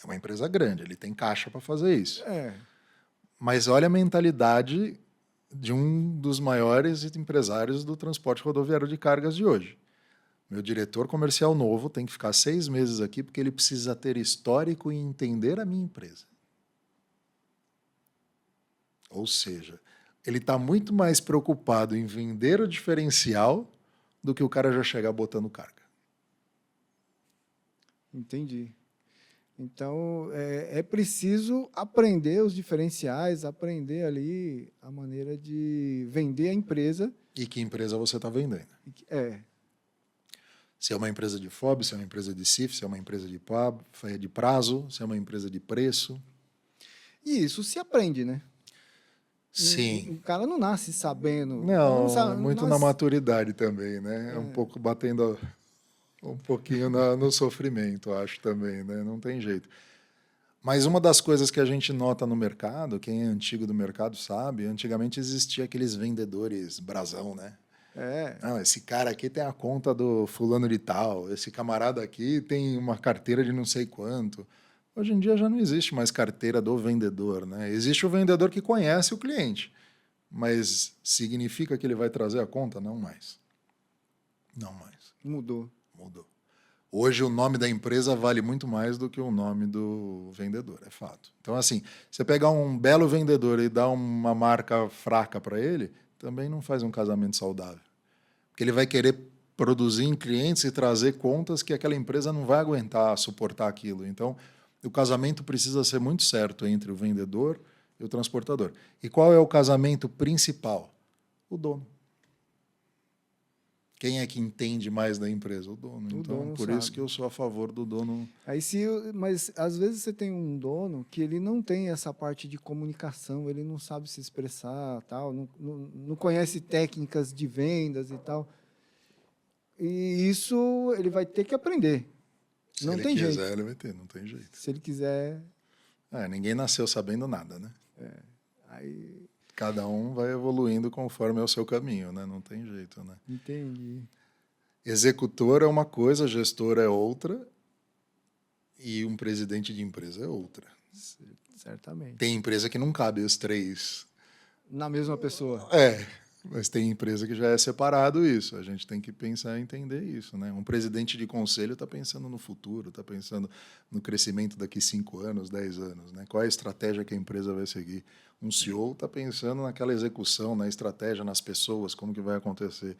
É uma empresa grande, ele tem caixa para fazer isso. Mas olha a mentalidade de um dos maiores empresários do transporte rodoviário de cargas de hoje. Meu diretor comercial novo tem que ficar 6 meses aqui porque ele precisa ter histórico e entender a minha empresa. Ou seja, ele está muito mais preocupado em vender o diferencial do que o cara já chegar botando carga. Entendi. Então, é preciso aprender os diferenciais, aprender ali a maneira de vender a empresa. E que empresa você está vendendo. Se é uma empresa de FOB, se é uma empresa de CIF, se é uma empresa de prazo, se é uma empresa de preço. E isso se aprende, né? Sim. O cara não nasce sabendo. Não, sabe, muito na maturidade também, né? Um pouco batendo um pouquinho no sofrimento, acho também, né? Não tem jeito. Mas uma das coisas que a gente nota no mercado, quem é antigo do mercado sabe, antigamente existia aqueles vendedores brasão, né? Não, esse cara aqui tem a conta do fulano de tal, esse camarada aqui tem uma carteira de não sei quanto. Hoje em dia já não existe mais carteira do vendedor, né? Existe o vendedor que conhece o cliente, mas significa que ele vai trazer a conta? Não mais. Não mais. Mudou. Hoje o nome da empresa vale muito mais do que o nome do vendedor, é fato. Então, assim, você pegar um belo vendedor e dar uma marca fraca para ele, também não faz um casamento saudável. Porque ele vai querer produzir em clientes e trazer contas que aquela empresa não vai aguentar suportar aquilo. Então, o casamento precisa ser muito certo entre o vendedor e o transportador. E qual é o casamento principal? O dono. Quem é que entende mais da empresa? O dono. Então, por isso que eu sou a favor do dono. Mas às vezes você tem um dono que ele não tem essa parte de comunicação, ele não sabe se expressar, tal, não conhece técnicas de vendas e tal. E isso ele vai ter que aprender. Não tem jeito. Se ele quiser, ele vai ter, não tem jeito. Se ele quiser. Ninguém nasceu sabendo nada, né? Aí... Cada um vai evoluindo conforme é o seu caminho, né? Não tem jeito, né? Entendi. Executor é uma coisa, gestor é outra e um presidente de empresa é outra. Certamente. Tem empresa que não cabe os 3. Na mesma pessoa. Mas tem empresa que já é separado isso. A gente tem que pensar e entender isso, né? Um presidente de conselho está pensando no futuro, está pensando no crescimento daqui 5 anos, 10 anos, né? Qual é a estratégia que a empresa vai seguir? Um CEO está pensando naquela execução, na estratégia, nas pessoas, como que vai acontecer.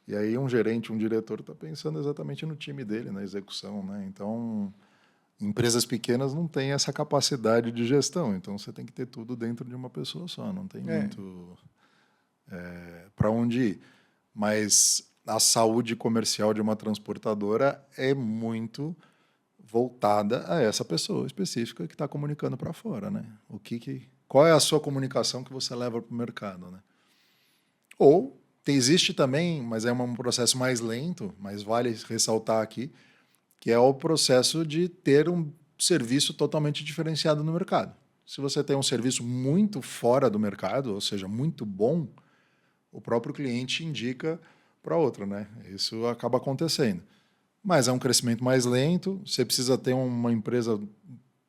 E aí um gerente, um diretor está pensando exatamente no time dele, na execução, né? Então, empresas pequenas não têm essa capacidade de gestão. Então, você tem que ter tudo dentro de uma pessoa só. Não tem muito... para onde ir. Mas a saúde comercial de uma transportadora é muito voltada a essa pessoa específica que está comunicando para fora, né? Qual é a sua comunicação que você leva para o mercado, né? Ou existe também, mas é um processo mais lento, mas vale ressaltar aqui, que é o processo de ter um serviço totalmente diferenciado no mercado. Se você tem um serviço muito fora do mercado, ou seja, muito bom, o próprio cliente indica para outro, né? Isso acaba acontecendo. Mas é um crescimento mais lento, você precisa ter uma empresa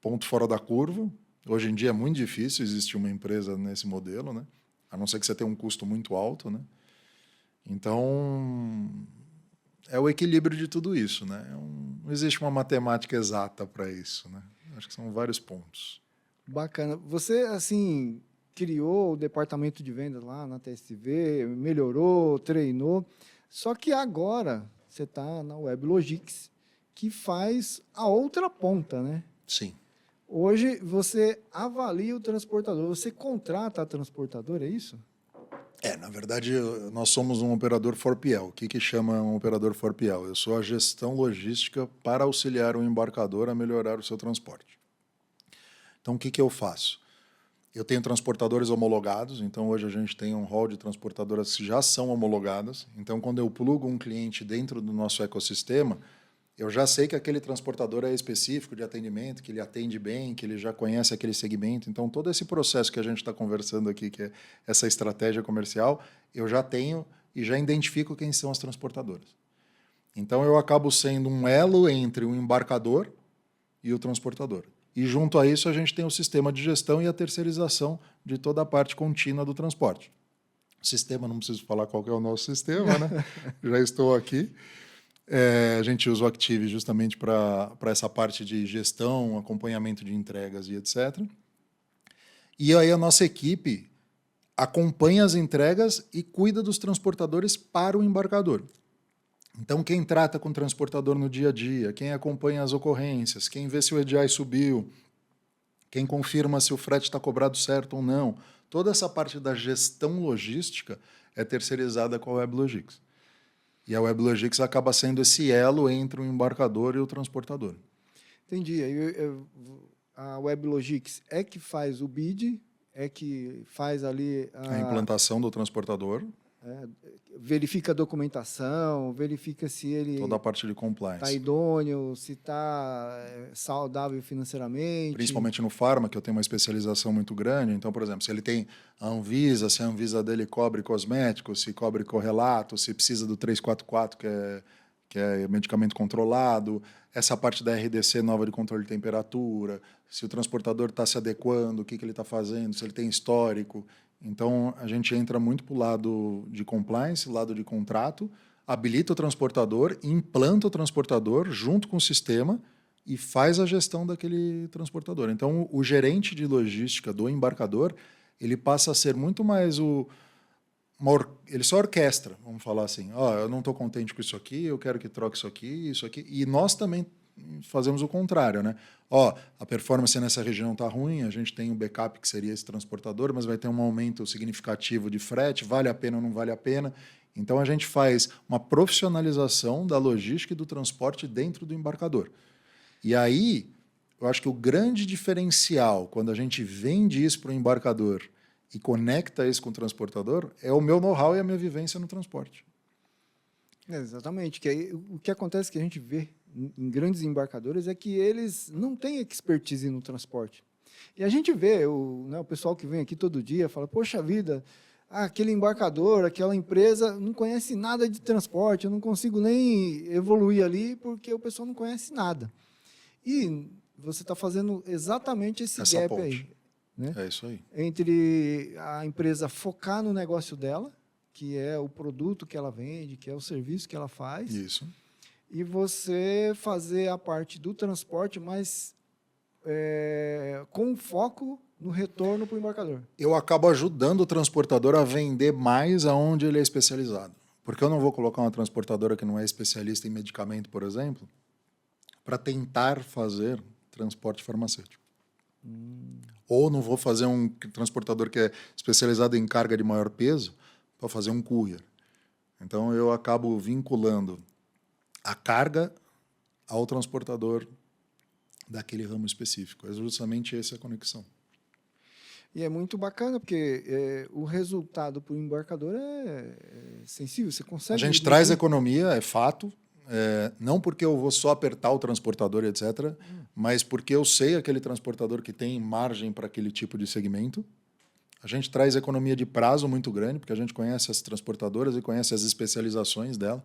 ponto fora da curva. Hoje em dia é muito difícil existir uma empresa nesse modelo, né? A não ser que você tenha um custo muito alto, né? Então, é o equilíbrio de tudo isso, né? Não existe uma matemática exata para isso, né? Acho que são vários pontos. Bacana. Você, assim, criou o departamento de vendas lá na TSV, melhorou, treinou, só que agora você está na WebLogics, que faz a outra ponta, né? Sim. Hoje você avalia o transportador, você contrata a transportadora, é isso? Na verdade, nós somos um operador 4PL. O que chama um operador 4PL? Eu sou a gestão logística para auxiliar o embarcador a melhorar o seu transporte. Então, o que eu faço? Eu tenho transportadores homologados, então hoje a gente tem um hall de transportadoras que já são homologadas. Então, quando eu plugo um cliente dentro do nosso ecossistema, eu já sei que aquele transportador é específico de atendimento, que ele atende bem, que ele já conhece aquele segmento. Então, todo esse processo que a gente está conversando aqui, que é essa estratégia comercial, eu já tenho e já identifico quem são as transportadoras. Então, eu acabo sendo um elo entre o embarcador e o transportador. E, junto a isso, a gente tem o sistema de gestão e a terceirização de toda a parte contínua do transporte. Sistema, não preciso falar qual que é o nosso sistema, né? Já estou aqui. A gente usa o Active justamente para essa parte de gestão, acompanhamento de entregas e etc. E aí a nossa equipe acompanha as entregas e cuida dos transportadores para o embarcador. Então, quem trata com o transportador no dia a dia, quem acompanha as ocorrências, quem vê se o EDI subiu, quem confirma se o frete está cobrado certo ou não, toda essa parte da gestão logística é terceirizada com a WebLogics. E a WebLogics acaba sendo esse elo entre o embarcador e o transportador. Entendi. A WebLogics é que faz o bid, é que faz ali A implantação do transportador. Verifica a documentação, verifica se ele toda a parte de está compliance. idôneo, se está saudável financeiramente. Principalmente no farma, que eu tenho uma especialização muito grande. Então, por exemplo, se ele tem a Anvisa, se a Anvisa dele cobre cosméticos, se cobre correlato, se precisa do 344, que é medicamento controlado, essa parte da RDC nova de controle de temperatura, se o transportador está se adequando, o que ele está fazendo, se ele tem histórico. Então, a gente entra muito para o lado de compliance, lado de contrato, habilita o transportador, implanta o transportador junto com o sistema e faz a gestão daquele transportador. Então, o gerente de logística do embarcador, ele passa a ser muito mais ele só orquestra, vamos falar assim. Eu não estou contente com isso aqui, eu quero que troque isso aqui. E nós também fazemos o contrário, né? A performance nessa região está ruim, a gente tem um backup que seria esse transportador, mas vai ter um aumento significativo de frete, vale a pena ou não vale a pena? Então, a gente faz uma profissionalização da logística e do transporte dentro do embarcador. E aí, eu acho que o grande diferencial, quando a gente vende isso para o embarcador e conecta isso com o transportador, é o meu know-how e a minha vivência no transporte. Exatamente. Que aí, o que acontece que a gente vê em grandes embarcadores é que eles não têm expertise no transporte. E a gente vê o pessoal que vem aqui todo dia fala, poxa vida, aquele embarcador, aquela empresa não conhece nada de transporte, eu não consigo nem evoluir ali porque o pessoal não conhece nada. E você está fazendo exatamente esse Essa gap ponte. aí. Né? É isso aí. Entre a empresa focar no negócio dela, que é o produto que ela vende, que é o serviço que ela faz. Isso. E você fazer a parte do transporte, mas com foco no retorno para o embarcador. Eu acabo ajudando o transportador a vender mais aonde ele é especializado. Porque eu não vou colocar uma transportadora que não é especialista em medicamento, por exemplo, para tentar fazer transporte farmacêutico. Ou não vou fazer um transportador que é especializado em carga de maior peso para fazer um courier. Então, eu acabo vinculando a carga ao transportador daquele ramo específico. É justamente essa a conexão. E é muito bacana, porque o resultado para o embarcador é sensível, você consegue... A gente traz economia, é fato, não porque eu vou só apertar o transportador, etc., mas porque eu sei aquele transportador que tem margem para aquele tipo de segmento. A gente traz economia de prazo muito grande, porque a gente conhece as transportadoras e conhece as especializações dela.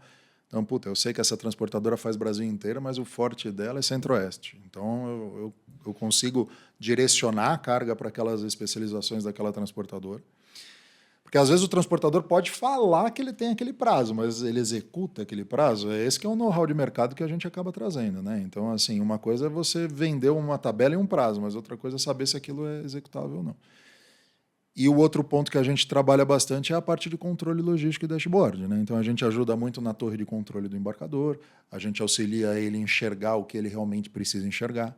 Então, eu sei que essa transportadora faz Brasil inteiro, mas o forte dela é Centro-Oeste. Então, eu consigo direcionar a carga para aquelas especializações daquela transportadora. Porque, às vezes, o transportador pode falar que ele tem aquele prazo, mas ele executa aquele prazo. É esse que é o know-how de mercado que a gente acaba trazendo, né? Então, assim, uma coisa é você vender uma tabela e um prazo, mas outra coisa é saber se aquilo é executável ou não. E o outro ponto que a gente trabalha bastante é a parte de controle logístico e dashboard, né? Então, a gente ajuda muito na torre de controle do embarcador, a gente auxilia ele a enxergar o que ele realmente precisa enxergar.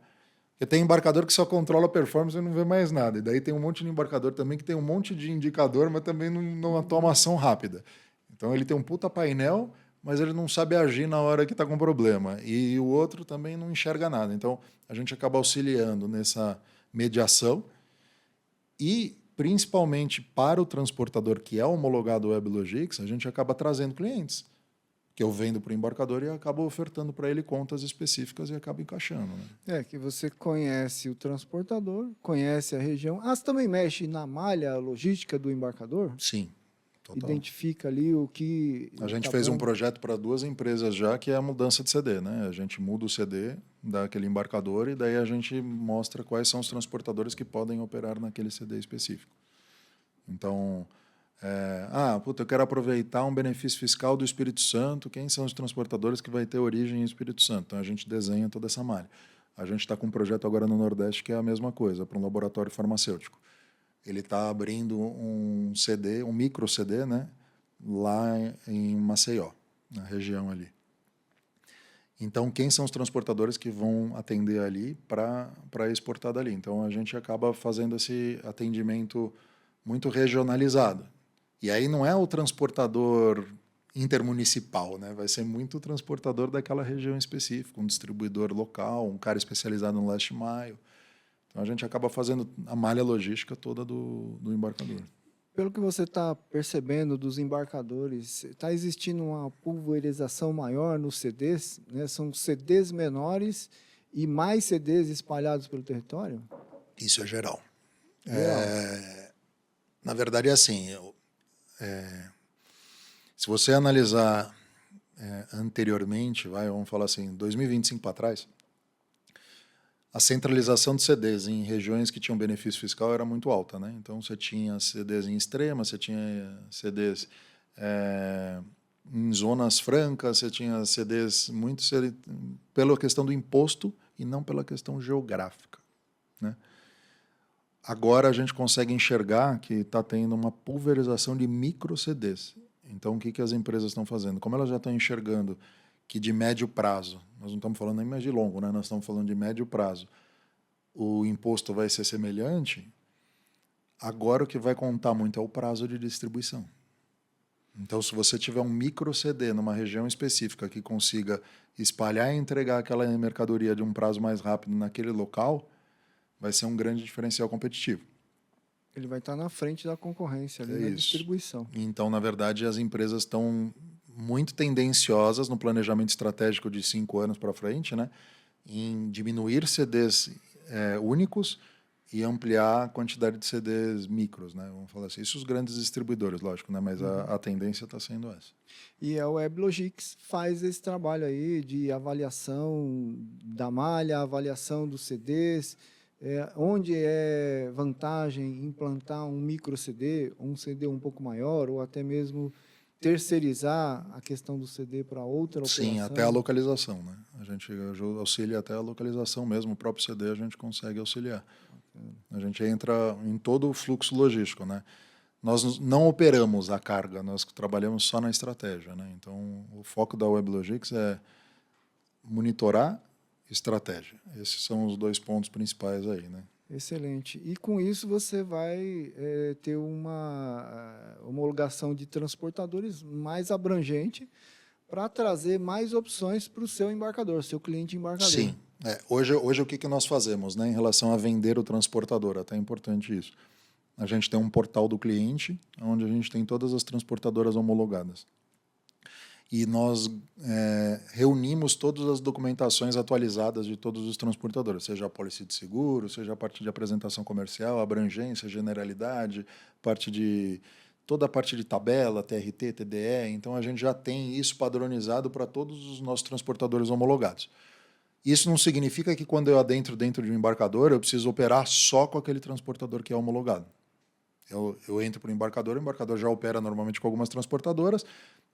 Porque tem embarcador que só controla a performance e não vê mais nada. E daí tem um monte de embarcador também que tem um monte de indicador, mas também não toma ação rápida. Então, ele tem um puta painel, mas ele não sabe agir na hora que está com problema. E o outro também não enxerga nada. Então, a gente acaba auxiliando nessa mediação e principalmente para o transportador que é homologado WebLogics, a gente acaba trazendo clientes, que eu vendo para o embarcador e acabo ofertando para ele contas específicas e acabo encaixando. Né? Que você conhece o transportador, conhece a região. Você também mexe na malha logística do embarcador? Sim, total. Identifica ali o que... A gente fez um projeto para 2 empresas já, que é a mudança de CD. Né? A gente muda o CD daquele embarcador e daí a gente mostra quais são os transportadores que podem operar naquele CD específico. Então, eu quero aproveitar um benefício fiscal do Espírito Santo, quem são os transportadores que vai ter origem em Espírito Santo? Então, a gente desenha toda essa malha. A gente está com um projeto agora no Nordeste que é a mesma coisa, para um laboratório farmacêutico. Ele está abrindo um CD, um micro CD, né, lá em Maceió, na região ali. Então, quem são os transportadores que vão atender ali para exportar dali? Então, a gente acaba fazendo esse atendimento muito regionalizado. E aí não é o transportador intermunicipal, né? Vai ser muito o transportador daquela região específica, um distribuidor local, um cara especializado no last mile. Então, a gente acaba fazendo a malha logística toda do embarcador. Pelo que você está percebendo dos embarcadores, está existindo uma pulverização maior nos CDs? Né? São CDs menores e mais CDs espalhados pelo território? Isso é geral. Na verdade, é assim. Se você analisar anteriormente, vamos falar assim, 2025 para trás, a centralização de CDs em regiões que tinham benefício fiscal era muito alta, né? Então, você tinha CDs em Extrema, você tinha CDs em zonas francas, você tinha CDs muito pela questão do imposto e não pela questão geográfica, né? Agora a gente consegue enxergar que está tendo uma pulverização de micro CDs. Então, o que as empresas estão fazendo? Como elas já estão enxergando que de médio prazo, nós não estamos falando nem mais de longo, né? Nós estamos falando de médio prazo, o imposto vai ser semelhante, agora o que vai contar muito é o prazo de distribuição. Então, se você tiver um micro CD numa região específica que consiga espalhar e entregar aquela mercadoria de um prazo mais rápido naquele local, vai ser um grande diferencial competitivo. Ele vai estar na frente da concorrência ali na distribuição. Então, na verdade, as empresas estão muito tendenciosas no planejamento estratégico de 5 anos para frente, né, em diminuir CDs únicos e ampliar a quantidade de CDs micros, né? Vamos falar assim. Isso os grandes distribuidores, lógico, né? Mas a tendência está sendo essa. E a WebLogics faz esse trabalho aí de avaliação da malha, avaliação dos CDs, onde é vantagem implantar um micro CD, um CD um pouco maior, ou até mesmo terceirizar a questão do CD para outra operação? Sim, até a localização, né? A gente auxilia até a localização mesmo, o próprio CD a gente consegue auxiliar. A gente entra em todo o fluxo logístico, né? Nós não operamos a carga, nós trabalhamos só na estratégia, né? Então, o foco da WebLogics é monitorar estratégia. Esses são os 2 pontos principais aí, né? Excelente. E com isso você vai ter uma homologação de transportadores mais abrangente para trazer mais opções para o seu embarcador, seu cliente embarcador. Sim. Hoje o que nós fazemos, né, em relação a vender o transportador? Até é importante isso. A gente tem um portal do cliente, onde a gente tem todas as transportadoras homologadas. E nós reunimos todas as documentações atualizadas de todos os transportadores, seja a pólice de seguro, seja a parte de apresentação comercial, abrangência, generalidade, toda a parte de tabela, TRT, TDE. Então, a gente já tem isso padronizado para todos os nossos transportadores homologados. Isso não significa que quando eu adentro dentro de um embarcador, eu preciso operar só com aquele transportador que é homologado. Eu entro para o embarcador já opera normalmente com algumas transportadoras,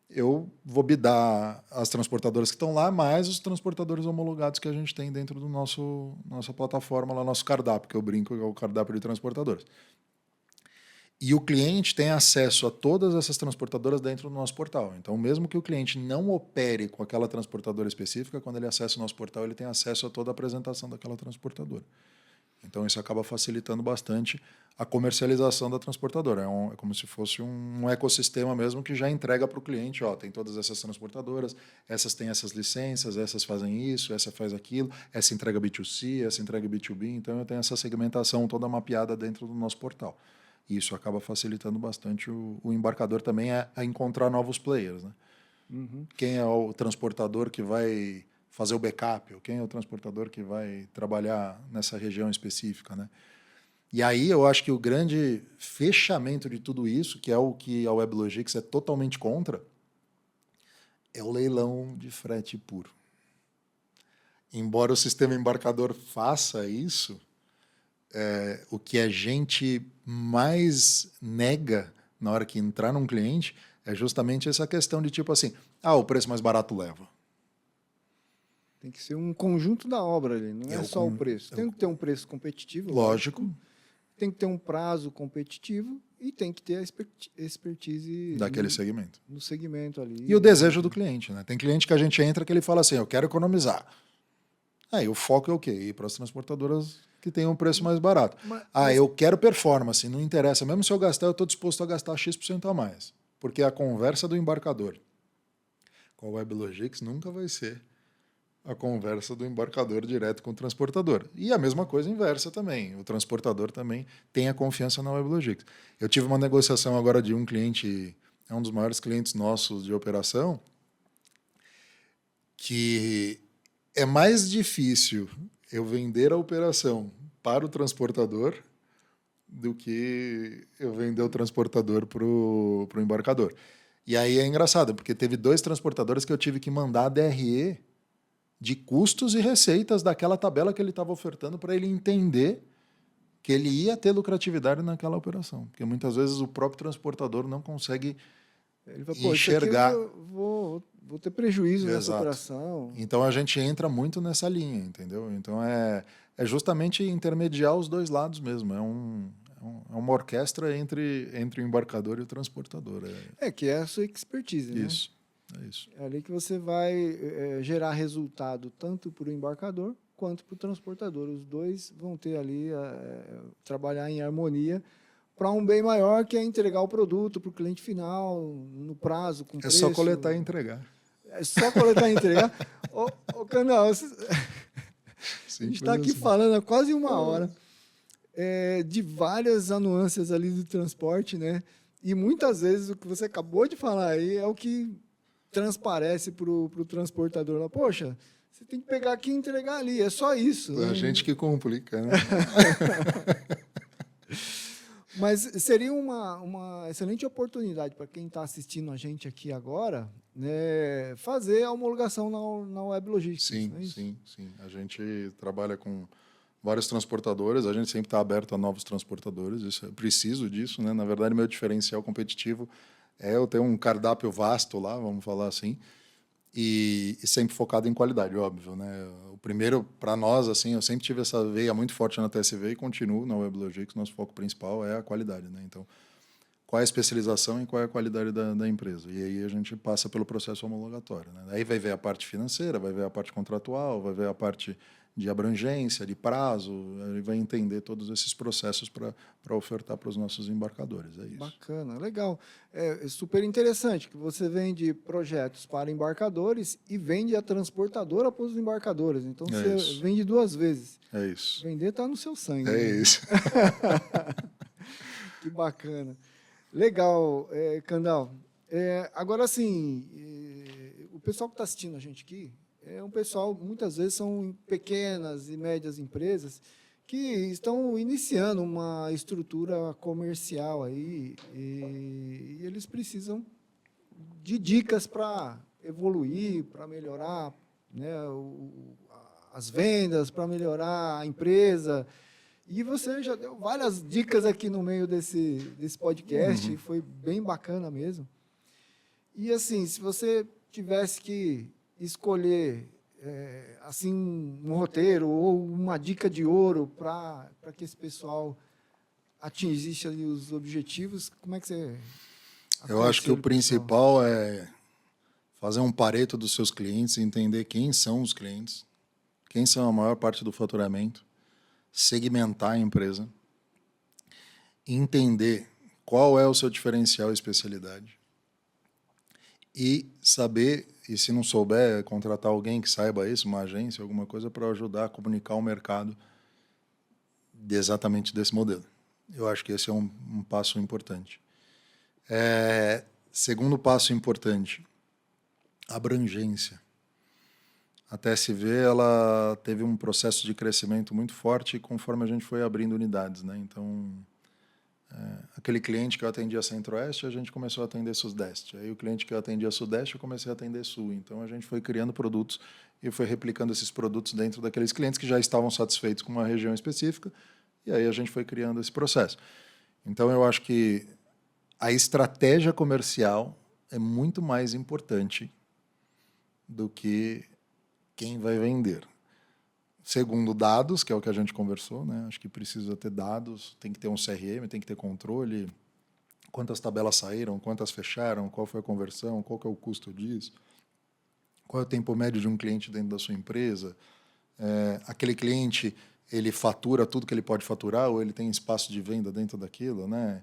eu vou bidar as transportadoras que estão lá, mais os transportadores homologados que a gente tem dentro do nossa plataforma, lá, nosso cardápio, que eu brinco, é o cardápio de transportadoras. E o cliente tem acesso a todas essas transportadoras dentro do nosso portal. Então, mesmo que o cliente não opere com aquela transportadora específica, quando ele acessa o nosso portal, ele tem acesso a toda a apresentação daquela transportadora. Então, isso acaba facilitando bastante a comercialização da transportadora. É como se fosse um ecossistema mesmo que já entrega para o cliente, tem todas essas transportadoras, essas têm essas licenças, essas fazem isso, essa faz aquilo, essa entrega B2C, essa entrega B2B. Então, eu tenho essa segmentação toda mapeada dentro do nosso portal. E isso acaba facilitando bastante o embarcador também a encontrar novos players, né? Uhum. Quem é o transportador que vai fazer o backup, ou quem é o transportador que vai trabalhar nessa região específica, né? E aí eu acho que o grande fechamento de tudo isso, que é o que a WebLogix é totalmente contra, é o leilão de frete puro. Embora o sistema embarcador faça isso, o que a gente mais nega na hora que entrar num cliente é justamente essa questão de tipo assim, o preço mais barato leva. Tem que ser um conjunto da obra ali, não é só o preço. Tem que ter um preço competitivo, lógico. Tem que ter um prazo competitivo e tem que ter a expertise daquele segmento. No segmento ali. E o desejo do cliente, né? Tem cliente que a gente entra que ele fala assim, eu quero economizar. Aí o foco é o quê? Ir para as transportadoras que têm um preço mais barato. Eu quero performance, não interessa. Mesmo se eu gastar, eu estou disposto a gastar X% a mais. Porque a conversa do embarcador com a WebLogix nunca vai ser a conversa do embarcador direto com o transportador. E a mesma coisa inversa também. O transportador também tem a confiança na WebLogix. Eu tive uma negociação agora de um cliente, é um dos maiores clientes nossos de operação, que é mais difícil eu vender a operação para o transportador do que eu vender o transportador para o embarcador. E aí é engraçado, porque teve 2 transportadores que eu tive que mandar a DRE de custos e receitas daquela tabela que ele estava ofertando para ele entender que ele ia ter lucratividade naquela operação. Porque muitas vezes o próprio transportador não consegue enxergar. Vou ter prejuízo nessa operação. Então a gente entra muito nessa linha, entendeu? Então é justamente intermediar os dois lados mesmo. É uma orquestra entre o embarcador e o transportador. Que é a sua expertise, né? Isso. É isso. É ali que você vai gerar resultado tanto para o embarcador quanto para o transportador. Os dois vão ter ali trabalhar em harmonia para um bem maior, que é entregar o produto para o cliente final, no prazo, com preço. É só coletar e entregar. É só coletar e entregar. Ô, Canal, a gente está aqui falando há quase 1 hora de várias nuances ali do transporte, né? E muitas vezes o que você acabou de falar aí é o que transparece para o transportador lá. Poxa, você tem que pegar aqui e entregar ali. É só isso. A gente que complica, né? Mas seria uma excelente oportunidade para quem está assistindo a gente aqui agora, né, fazer a homologação na WebLogix. Sim, sim. A gente trabalha com vários transportadores, a gente sempre está aberto a novos transportadores, isso, eu preciso disso, né? Na verdade, meu diferencial competitivo é eu ter um cardápio vasto lá, vamos falar assim, e sempre focado em qualidade, óbvio, né? O primeiro, para nós, assim, eu sempre tive essa veia muito forte na TSV e continuo na WebLogix, nosso foco principal é a qualidade, né? Então, qual é a especialização e qual é a qualidade da empresa? E aí a gente passa pelo processo homologatório, né? Aí vai ver a parte financeira, vai ver a parte contratual, vai ver a parte de abrangência, de prazo, ele vai entender todos esses processos para ofertar para os nossos embarcadores. É isso. Bacana, legal. É super interessante que você vende projetos para embarcadores e vende a transportadora para os embarcadores. Então, você isso. vende duas vezes. É isso. Vender está no seu sangue. É né? isso. Que bacana. Legal, Candal. Agora, assim, o pessoal que está assistindo a gente aqui é um pessoal, muitas vezes, são pequenas e médias empresas que estão iniciando uma estrutura comercial aí e eles precisam de dicas para evoluir, para melhorar, né, as vendas, para melhorar a empresa. E você já deu várias dicas aqui no meio desse podcast, foi bem bacana mesmo. E assim, se você tivesse que escolher assim um roteiro ou uma dica de ouro para que esse pessoal atingisse ali os objetivos, como é que você... Eu acho que o principal é fazer um pareto dos seus clientes, entender quem são os clientes, quem são a maior parte do faturamento, segmentar a empresa, entender qual é o seu diferencial e especialidade e saber, e se não souber, contratar alguém que saiba isso, uma agência, alguma coisa, para ajudar a comunicar o mercado exatamente desse modelo. Eu acho que esse é um passo importante. Segundo passo importante, abrangência. A TSV ela teve um processo de crescimento muito forte conforme a gente foi abrindo unidades, né? Então, aquele cliente que eu atendia Centro-Oeste, a gente começou a atender Sudeste. Aí o cliente que eu atendia Sudeste, eu comecei a atender Sul. Então, a gente foi criando produtos e foi replicando esses produtos dentro daqueles clientes que já estavam satisfeitos com uma região específica. E aí a gente foi criando esse processo. Então, eu acho que a estratégia comercial é muito mais importante do que quem vai vender. Segundo, dados, que é o que a gente conversou, né? Acho que precisa ter dados, tem que ter um CRM, tem que ter controle, quantas tabelas saíram, quantas fecharam, qual foi a conversão, qual que é o custo disso, qual é o tempo médio de um cliente dentro da sua empresa, aquele cliente, ele fatura tudo que ele pode faturar ou ele tem espaço de venda dentro daquilo, né?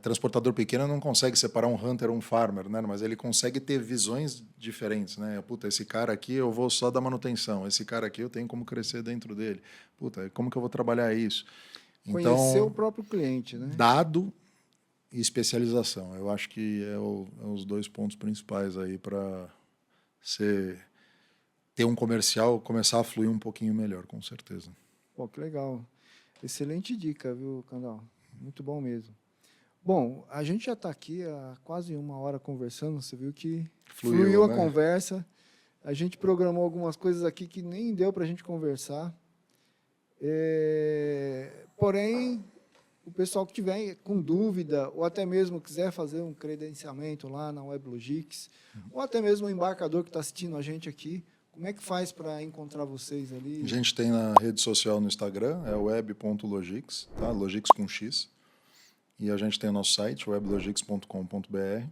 Transportador pequeno não consegue separar um hunter ou um farmer, né? Mas ele consegue ter visões diferentes, né? Puta, esse cara aqui eu vou só dar manutenção, esse cara aqui eu tenho como crescer dentro dele. Puta, como que eu vou trabalhar isso? Então, conhecer o próprio cliente, né? Dado e especialização. Eu acho que é os dois pontos principais aí para ter um comercial começar a fluir um pouquinho melhor, com certeza. Pô, que legal. Excelente dica, viu, Candal? Muito bom mesmo. Bom, a gente já está aqui há quase uma hora conversando, você viu que fluiu a conversa. A gente programou algumas coisas aqui que nem deu para a gente conversar. Porém, o pessoal que tiver com dúvida, ou até mesmo quiser fazer um credenciamento lá na WebLogics, ou até mesmo o embarcador que está assistindo a gente aqui, como é que faz para encontrar vocês ali? A gente tem na rede social no Instagram, é web.logics, tá? Logics com X. E a gente tem o nosso site, weblogics.com.br.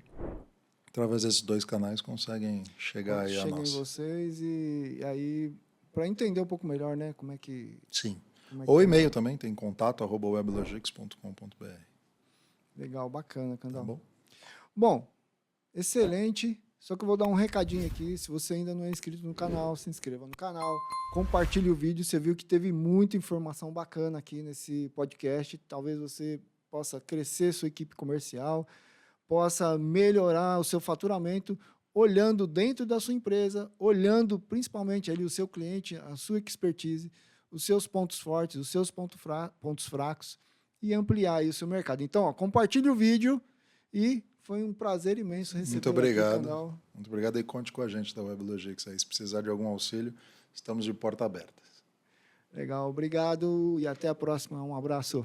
Através desses dois canais conseguem chegar aí a nós. Cheguem vocês e aí, para entender um pouco melhor, né? Como é que... Sim. Ou e-mail também, tem contato@weblogics.com.br. Legal, bacana, Candal. Tá bom? Bom, excelente. Só que eu vou dar um recadinho aqui. Se você ainda não é inscrito no canal, se inscreva no canal. Compartilhe o vídeo. Você viu que teve muita informação bacana aqui nesse podcast. Talvez você possa crescer sua equipe comercial, possa melhorar o seu faturamento, olhando dentro da sua empresa, olhando principalmente ali o seu cliente, a sua expertise, os seus pontos fortes, os seus pontos fracos e ampliar aí o seu mercado. Então, compartilhe o vídeo e foi um prazer imenso receber Muito obrigado. Aqui no canal. Muito obrigado e conte com a gente da WebLogics aí. Se precisar de algum auxílio, estamos de porta aberta. Legal, obrigado e até a próxima. Um abraço.